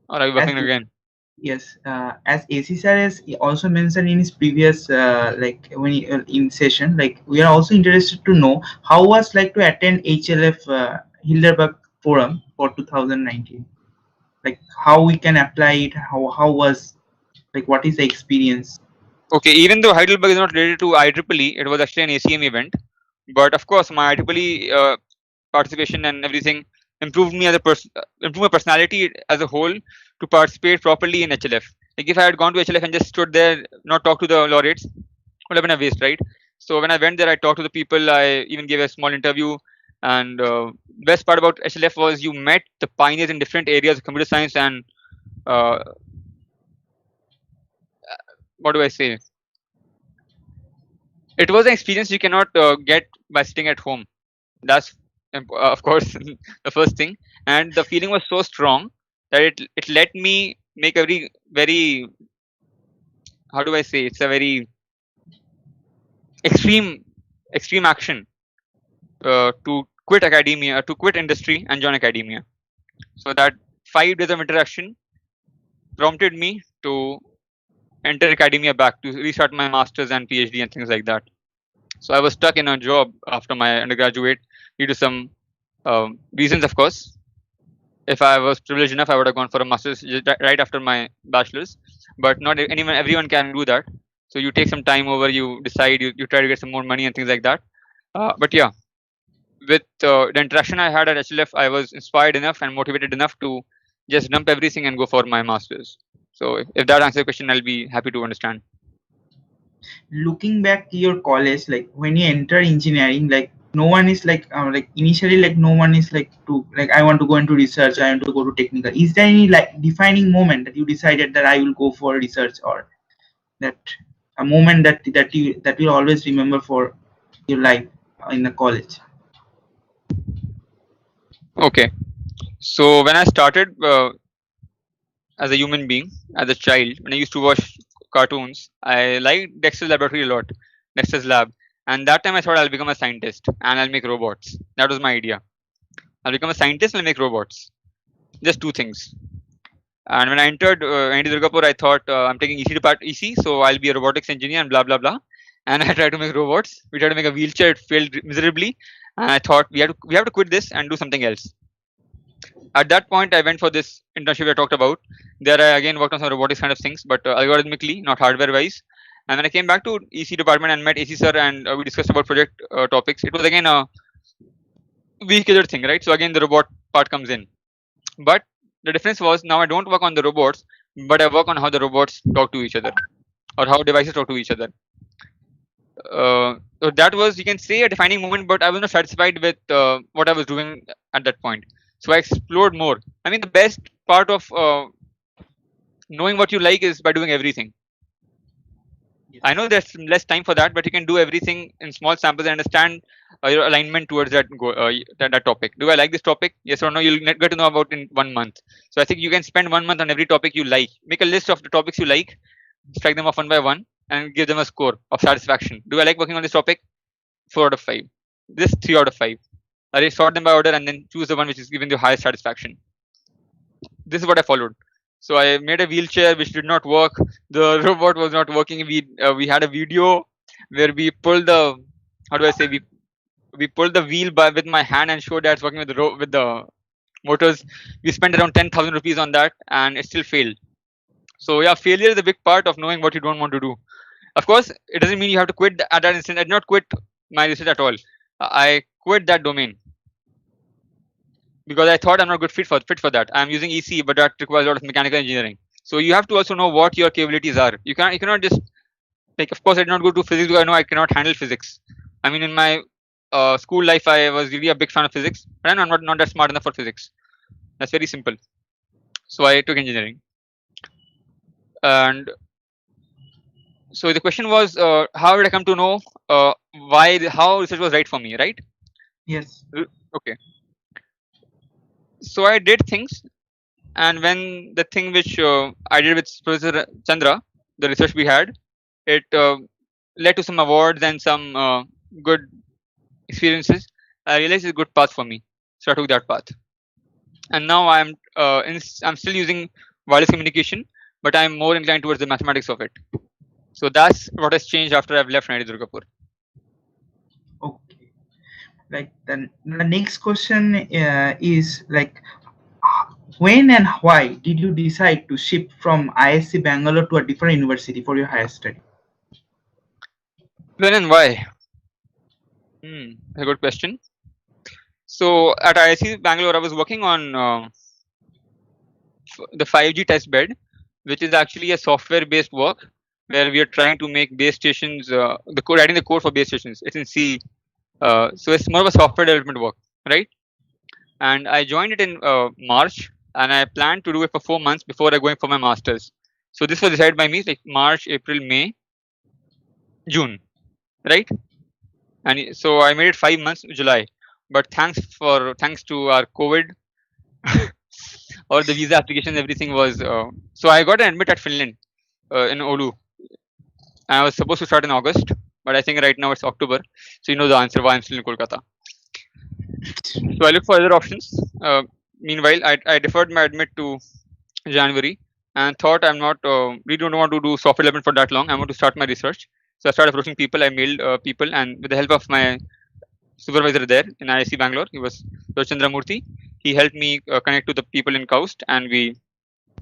Or are you working again? Yes, as AC sir has also mentioned in his previous like when in session, like we are also interested to know how was like to attend HLF Hilderberg Forum for 2019. Like how we can apply it, how was, like what is the experience? Okay, even though Heidelberg is not related to IEEE, it was actually an ACM event. But of course, my IEEE participation and everything improved me as a person, improved my personality as a whole to participate properly in HLF. Like if I had gone to HLF and just stood there, not talked to the laureates, would have been a waste, right? So when I went there, I talked to the people. I even gave a small interview. And best part about HLF was you met the pioneers in different areas of computer science and uh, what do I say? It was an experience you cannot get by sitting at home. That's of course the first thing, and the feeling was so strong that it let me make a very how do I say, it's a very extreme extreme action to quit academia, to quit industry and join academia. So that 5 days of interaction prompted me to enter academia back to restart my masters and PhD and things like that. So I was stuck in a job after my undergraduate due to some reasons, of course. If I was privileged enough, I would have gone for a master's right after my bachelor's. But not everyone can do that. So you take some time over, you decide, you try to get some more money and things like that. But yeah, with the interaction I had at HLF, I was inspired enough and motivated enough to just dump everything and go for my master's. So if that answers the question, I'll be happy to understand. Looking back to your college, like when you enter engineering, like no one is like initially like no one is like to like I want to go into research, I want to go to technical. Is there any like defining moment that you decided that I will go for research, or that a moment that you always remember for your life in the college? Okay. So when I started as a human being, as a child, when I used to watch cartoons, I liked Dexter's Laboratory a lot, Dexter's Lab. And that time I thought I'll become a scientist and I'll make robots. That was my idea. I'll become a scientist and I'll make robots. Just two things. And when I entered IIT Durgapur, I thought I'm taking EC, so I'll be a robotics engineer and blah blah blah. And I tried to make robots. We tried to make a wheelchair. It failed miserably. And I thought we have to quit this and do something else. At that point, I went for this internship I talked about. There, I again worked on some robotics kind of things, but algorithmically, not hardware wise. And when I came back to EC department and met AC sir, and we discussed about project topics, it was again a vehicular thing, right? So again, the robot part comes in. But the difference was now I don't work on the robots, but I work on how the robots talk to each other or how devices talk to each other. So that was, you can say, a defining moment, but I was not satisfied with what I was doing at that point. So I explored more. I mean, the best part of knowing what you like is by doing everything. Yes. I know there's less time for that, but you can do everything in small samples and understand your alignment towards that topic. Do I like this topic? Yes or no? You'll get to know about in 1 month. So I think you can spend 1 month on every topic you like. Make a list of the topics you like, strike them off one by one, and give them a score of satisfaction. Do I like working on this topic? 4 out of 5. This 3 out of 5. I sort them by order and then choose the one which is giving the highest satisfaction. This is what I followed. So I made a wheelchair which did not work. The robot was not working. We had a video where we pulled the, how do I say, we pulled the wheel with my hand and showed that it's working with the motors. We spent around 10,000 rupees on that and it still failed. So yeah, failure is a big part of knowing what you don't want to do. Of course, it doesn't mean you have to quit at that instant. I did not quit my research at all. I quit that domain because I thought I'm not good fit for that. I'm using EC, but that requires a lot of mechanical engineering. So you have to also know what your capabilities are. You cannot just, like, of course I did not go to physics because I know I cannot handle physics. I mean, in my school life, I was really a big fan of physics, but I'm not that smart enough for physics. That's very simple. So I took engineering. And so the question was, how did I come to know how research was right for me, right? Yes. Okay. So I did things, and when the thing which I did with Professor Chandra, the research we had, it led to some awards and some good experiences. I realized it's a good path for me, so I took that path. And now I'm still using wireless communication, but I'm more inclined towards the mathematics of it. So that's what has changed after I've left IIT Durgapur. Okay. Like the next question is like, when and why did you decide to shift from ISC Bangalore to a different university for your higher study? When and why? A good question. So at IIC Bangalore, I was working on the 5G test bed, which is actually a software-based work where we are trying to make base stations. The code, writing the code for base stations. It's in C, so it's more of a software development work, right? And I joined it in March, and I planned to do it for 4 months before I going for my masters. So this was decided by me like March, April, May, June, right? And so I made it 5 months, July. But thanks to our COVID or the visa application, everything was. So I got an admit at Finland in Oulu. I was supposed to start in August, but I think right now it's October. So you know the answer why I'm still in Kolkata. So I look for other options. Meanwhile, I deferred my admit to January and thought I'm not really don't want to do software development for that long. I want to start my research. So I started approaching people. I mailed people, and with the help of my supervisor there in IIC Bangalore, he was Chandra Murthy. He helped me connect to the people in Coast, and I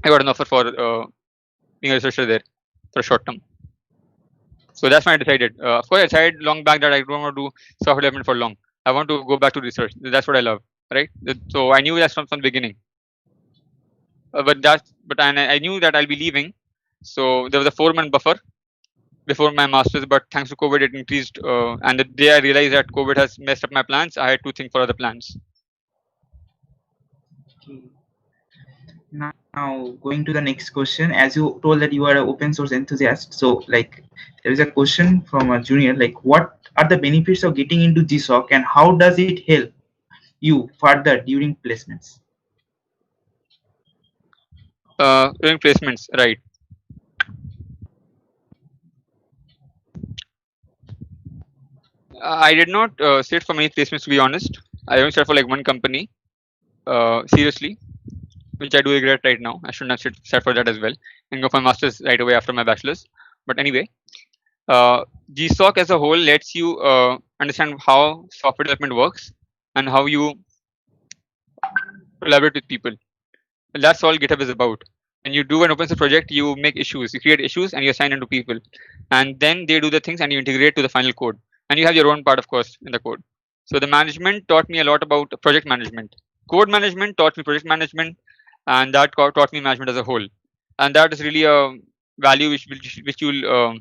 got an offer for being a researcher there for a short term. So that's when I decided. Of course, I decided long back that I don't want to do software development for long. I want to go back to research. That's what I love, right? So I knew that from the beginning. I knew that I'll be leaving. So there was a 4 month buffer before my masters, but thanks to COVID, it increased. And the day I realized that COVID has messed up my plans, I had to think for other plans. Okay. Now going to the next question, as you told that you are an open source enthusiast, so like there is a question from a junior, like what are the benefits of getting into GSOC and how does it help you further during placements? During placements, right? I did not sit for many placements, to be honest. I only sat for like one company. Seriously, which I do regret right now. I shouldn't have sat for that as well and go for my masters right away after my bachelor's. But anyway, GSOC as a whole lets you understand how software development works and how you collaborate with people. And that's all GitHub is about. When you do an open source project, you make issues, you create issues, and you assign them to people, and then they do the things, and you integrate to the final code, and you have your own part, of course, in the code. So the management taught me a lot about project management. Code management taught me project management, and that taught me management as a whole. And that is really a value which you'll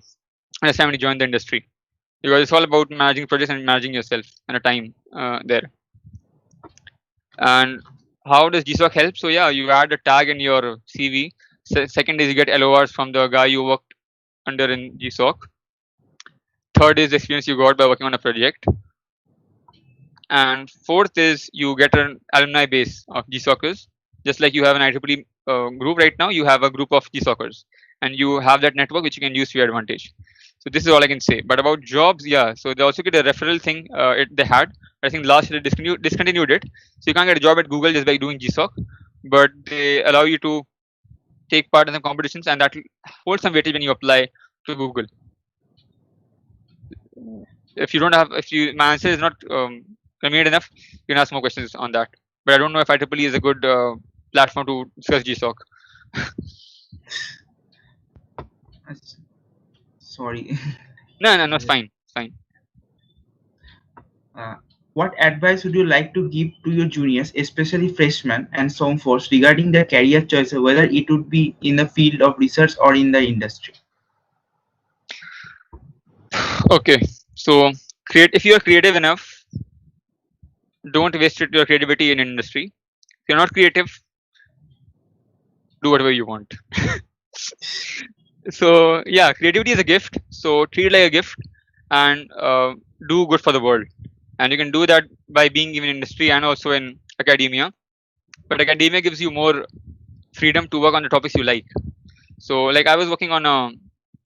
understand when you join the industry, because it's all about managing projects and managing yourself and a time there. And how does GSOC help? So yeah, you add a tag in your CV. Second is you get LORs from the guy you worked under in GSOC. Third is the experience you got by working on a project. And fourth is you get an alumni base of GSOCers. Just like you have an IEEE group right now, you have a group of GSOCers. And you have that network which you can use to your advantage. So this is all I can say. But about jobs, yeah. So they also get a referral thing they had. I think last year they discontinued it. So you can't get a job at Google just by doing GSOC. But they allow you to take part in the competitions, and that holds some weightage when you apply to Google. If you don't have, my answer is not convenient enough, you can ask more questions on that. But I don't know if IEEE is a good platform to discuss GSOC. Sorry. No, it's fine. It's fine. What advice would you like to give to your juniors, especially freshmen and sophomores, regarding their career choice, whether it would be in the field of research or in the industry? Okay, so if you are creative enough, don't waste your creativity in industry. If you're not creative, do whatever you want. So yeah, creativity is a gift. So treat it like a gift and do good for the world. And you can do that by being in industry and also in academia. But academia gives you more freedom to work on the topics you like. So like I was working on a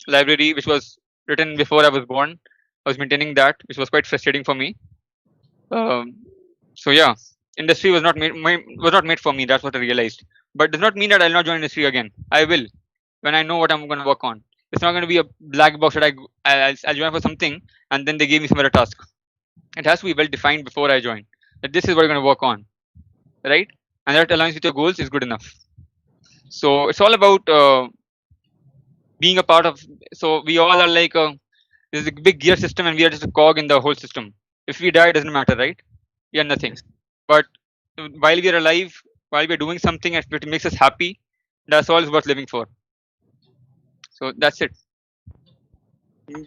library which was written before I was born. I was maintaining that, which was quite frustrating for me. So yeah, industry was not made for me. That's what I realized. But does not mean that I'll not join industry again. I will, when I know what I'm going to work on. It's not going to be a black box that I'll join for something and then they gave me some other task. It has to be well defined before I join. That this is what you're going to work on, right? And that aligns with your goals is good enough. So it's all about being a part of. So we all are like there's a big gear system and we are just a cog in the whole system. If we die, it doesn't matter, right? We are nothing. But while we are alive, while we are doing something and it makes us happy, that's all is worth living for. So that's it.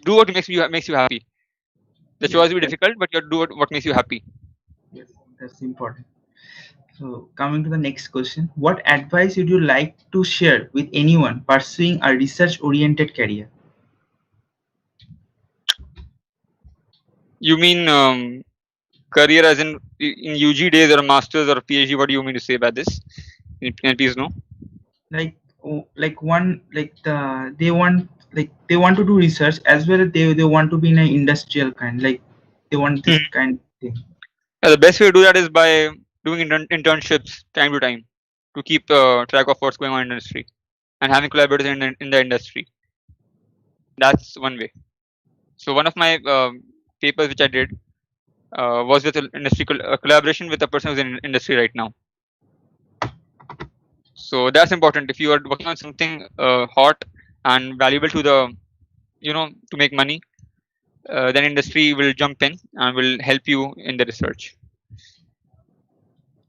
Do what makes you happy. The choice will be difficult, but you do what makes you happy. Yes, that's important. So coming to the next question, what advice would you like to share with anyone pursuing a research-oriented career? You mean career as in UG days or a master's or a PhD? What do you mean to say by this? Can you please know? Like one like they want to do research as well as they want to be in an industrial kind, like they want this Mhm. kind of thing. Yeah, the best way to do that is by doing internships time to time to keep track of what's going on in the industry and having collaborators in the industry. That's one way. So one of my papers which I did was with an industry collaboration with a person who's in industry right now. So that's important. If you are working on something hot and valuable to the, to make money, then industry will jump in and will help you in the research.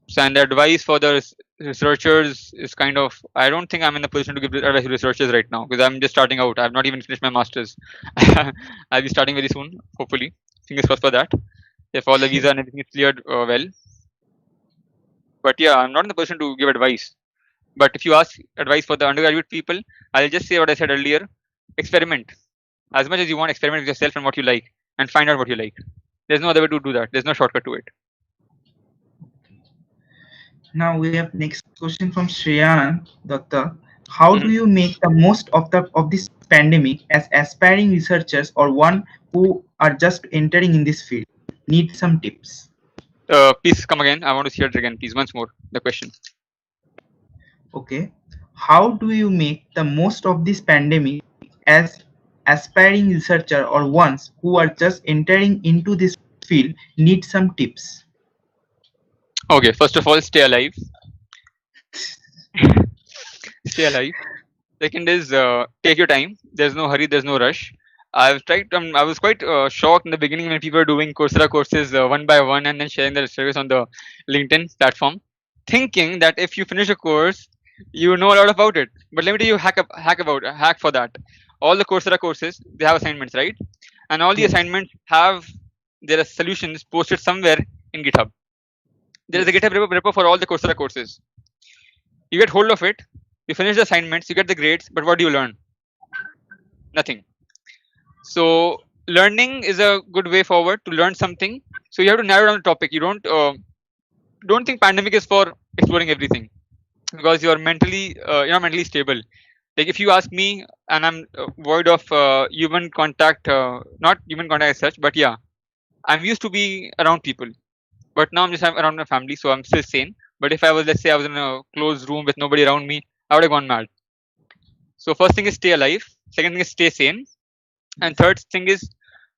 So, and the advice for the researchers is kind of, I don't think I'm in a position to give advice to researchers right now because I'm just starting out. I've not even finished my master's. I'll be starting very soon, hopefully. Fingers crossed for that. If all the visa and everything is cleared well. But yeah, I'm not in the position to give advice. But if you ask advice for the undergraduate people, I'll just say what I said earlier: experiment as much as you want. Experiment with yourself and what you like, and find out what you like. There's no other way to do that. There's no shortcut to it. Now we have next question from Shreyan Datta. How do Mhm. you make the most of this pandemic as aspiring researchers or one who are just entering in this field? Need some tips. Please come again. I want to hear it again, please. Once more, the question. Okay. How do you make the most of this pandemic as aspiring researcher or ones who are just entering into this field? Need some tips. Okay, first of all, stay alive. Stay alive. Second is take your time. There's no hurry. There's no rush. I've tried. I was quite shocked in the beginning when people were doing Coursera courses one by one and then sharing their service on the LinkedIn platform, thinking that if you finish a course, you know a lot about it. But let me tell you, hack for that. All the Coursera courses, they have assignments, right? And all the Yes. assignments have their solutions posted somewhere in GitHub. There is a Yes. GitHub repo for all the Coursera courses. You get hold of it, you finish the assignments, you get the grades, but what do you learn? Nothing. So learning is a good way forward to learn something. So you have to narrow down the topic. You don't think pandemic is for exploring everything because you're not mentally stable. Like if you ask me, and I'm void of human contact, not human contact as such, but yeah, I'm used to be around people. But now I'm just around my family, so I'm still sane. But if I was, let's say, I was in a closed room with nobody around me, I would have gone mad. So first thing is stay alive. Second thing is stay sane. And third thing is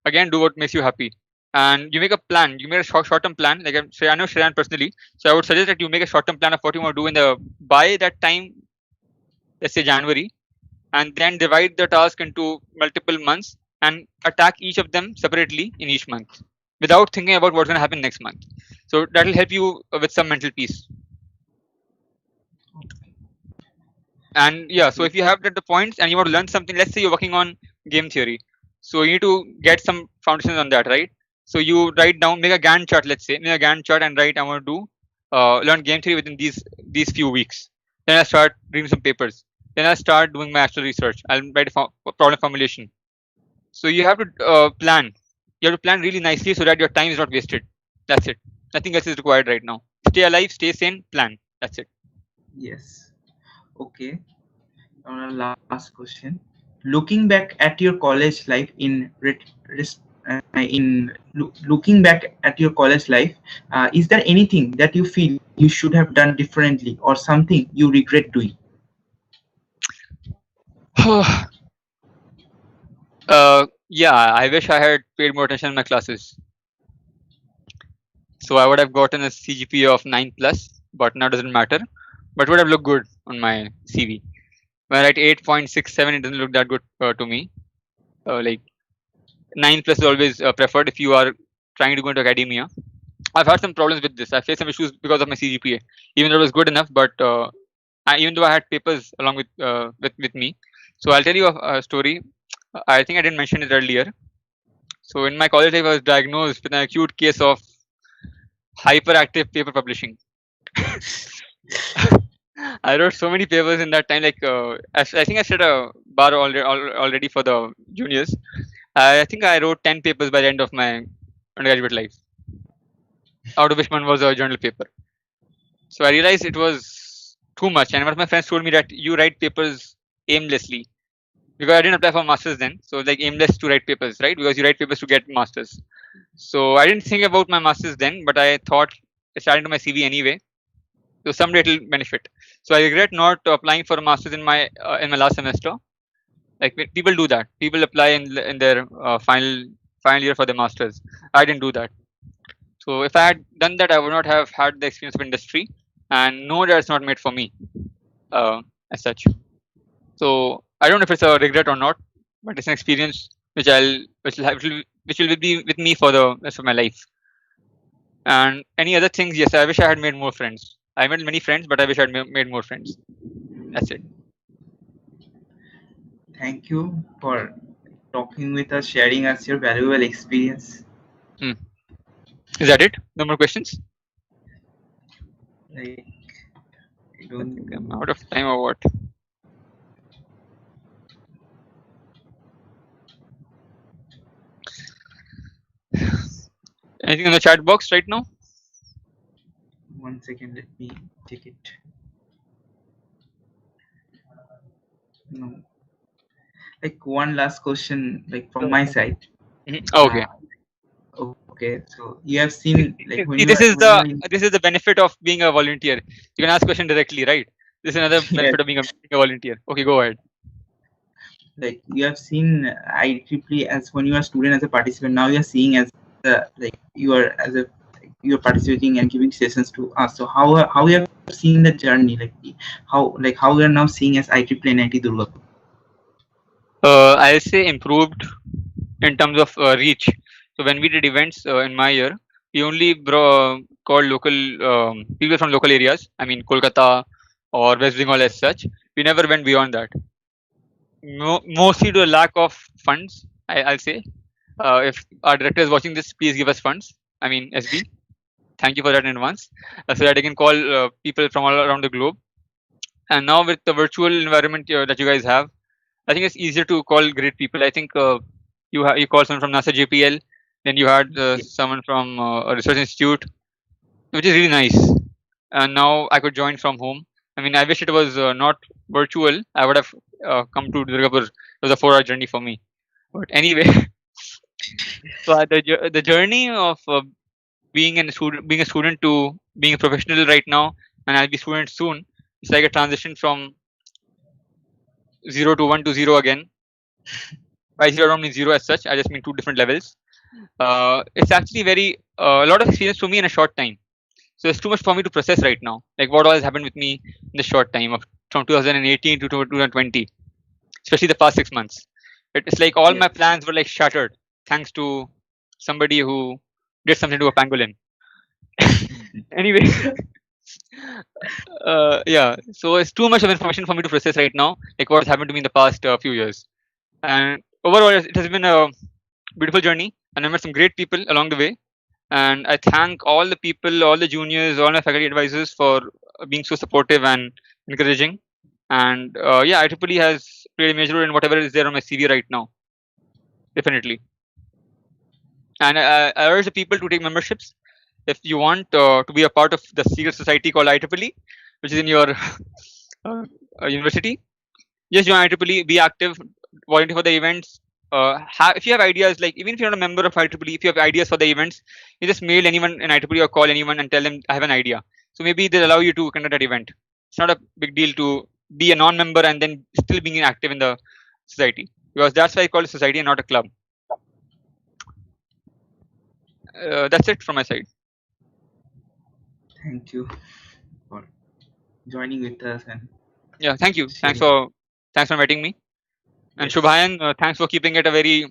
again do what makes you happy. And you make a plan. You make a short-term plan. Like I know Shreyan personally, so I would suggest that you make a short-term plan of what you want to do in the by that time, let's say January, and then divide the task into multiple months and attack each of them separately in each month without thinking about what's going to happen next month. So that will help you with some mental peace. And yeah, so if you have the points and you want to learn something, let's say you're working on game theory, so you need to get some foundations on that, right? So you write down, make a Gantt chart, let's say, make a Gantt chart and write, I want to do learn game theory within these few weeks. Then I start reading some papers. Then I start doing my actual research. I'll write a problem formulation. So you have to plan. You have to plan really nicely so that your time is not wasted. That's it. Nothing else is required right now. Stay alive, stay sane, plan. That's it. Yes. Okay. Our last question. Looking back at your college life looking back at your college life, is there anything that you feel you should have done differently or something you regret doing? Yeah, I wish I had paid more attention in my classes. So I would have gotten a CGPA of 9 plus, but now doesn't matter. But would have looked good on my CV. When I write 8.67, it doesn't look that good to me. Like 9 plus is always preferred if you are trying to go into academia. I've had some problems with this. I faced some issues because of my CGPA, even though it was good enough. But even though I had papers along with me, so I'll tell you a story. I think I didn't mention it earlier. So in my college life, I was diagnosed with an acute case of hyperactive paper publishing. I wrote so many papers in that time. Like I think I set a bar already for the juniors. I think I wrote 10 papers by the end of my undergraduate life, out of which one was a journal paper. So I realized it was too much, and one of my friends told me that you write papers aimlessly, because I didn't apply for masters then. So it's like aimless to write papers, right? Because you write papers to get masters. So I didn't think about my masters then, but I thought it's adding to my CV anyway. So someday it'll benefit. So I regret not applying for a masters in my last semester. Like people do that. People apply in their final year for their masters. I didn't do that. So if I had done that, I would not have had the experience of industry, and no, that's not made for me as such. So I don't know if it's a regret or not, but it's an experience which will be with me for the rest of my life. And any other things? Yes, I wish I had made more friends. I made many friends, but I wish I had made more friends. That's it. Thank you for talking with us, sharing us your valuable experience. Is that it? No more questions? Like, I I don't. think I'm out of time or what? Anything in the chat box right now? 1 second, let me check it. No. Like one last question, like from my side. Okay. Okay, so you have seen like when See, you are this is the benefit of being a volunteer. You can ask question directly, right? This is another Yes. benefit of being a volunteer. Okay, go ahead. Like you have seen IEEE as when you are a student as a participant. Now you are seeing as like you are participating and giving sessions to us. So how you have seen the journey, how we are now seeing as IEEE NIT Durgapur. I'll say improved in terms of reach. So when we did events in my year, we only called local people from local areas. I mean Kolkata or West Bengal as such. We never went beyond that. Mostly to a lack of funds, I'll say. If our director is watching this, please give us funds. I mean SB. Thank you for that in advance, so that I can call people from all around the globe. And now with the virtual environment that you guys have, I think it's easier to call great people. I think you called someone from NASA JPL, then you had someone from a research institute, which is really nice. And now I could join from home. I mean, I wish it was not virtual. I would have come to Durgapur. It was a 4-hour journey for me. But anyway, so the journey of being a student to being a professional right now, and I'll be student soon. It's like a transition from 0 to 1 to 0 again. By 0 I don't mean 0 as such. I just mean two different levels. It's actually a lot of experience for me in a short time. So it's too much for me to process right now. Like what all has happened with me in the short time from 2018 to 2020, especially the past 6 months. It's like all my plans were like shattered thanks to somebody who did something to a pangolin. Anyway, yeah. So it's too much of information for me to process right now. Like what has happened to me in the past few years. And overall, it has been a beautiful journey, and I met some great people along the way. And I thank all the people, all the juniors, all my faculty advisors for being so supportive and encouraging. And yeah, IEEE has played a major role in whatever is there on my CV right now. Definitely. And I urge the people to take memberships. If you want to be a part of the secret society called IEEE, which is in your university, just join IEEE, be active, volunteer for the events. If you have ideas, like even if you're not a member of IEEE, if you have ideas for the events, you just mail anyone in IEEE or call anyone and tell them I have an idea. So maybe they'll allow you to conduct that event. It's not a big deal to be a non-member and then still being active in the society, because that's why I call it society and not a club. That's it from my side. Thank you for joining with us and yeah, thank you. Thanks for inviting me. And Shubhayan, thanks for keeping it a very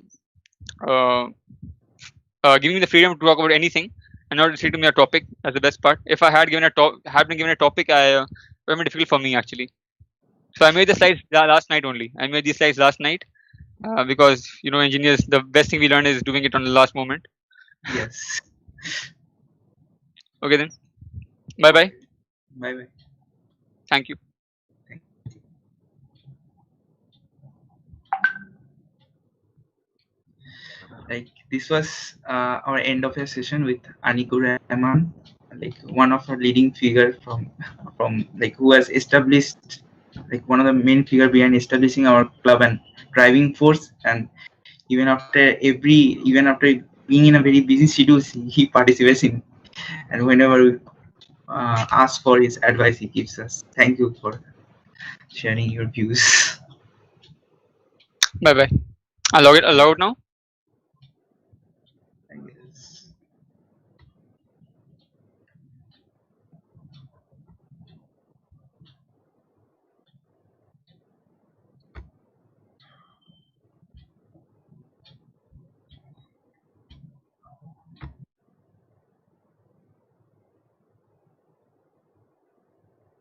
giving me the freedom to talk about anything. and not restricting me a topic. That's the best part. If I had been given a topic, it would have been difficult for me actually. So I made the slides last night only. I made these slides last night because engineers, the best thing we learn is doing it on the last moment. Yes. Okay then. Bye bye. Bye bye. Thank you. Like this was our end of a session with Anikur Rahman, like one of our leading figure from like who has established, like one of the main figure behind establishing our club and driving force. And even after being in a very busy schedule, he participates in, and whenever we ask for his advice, he gives us. Thank you for sharing your views. Bye bye. I'll log it now.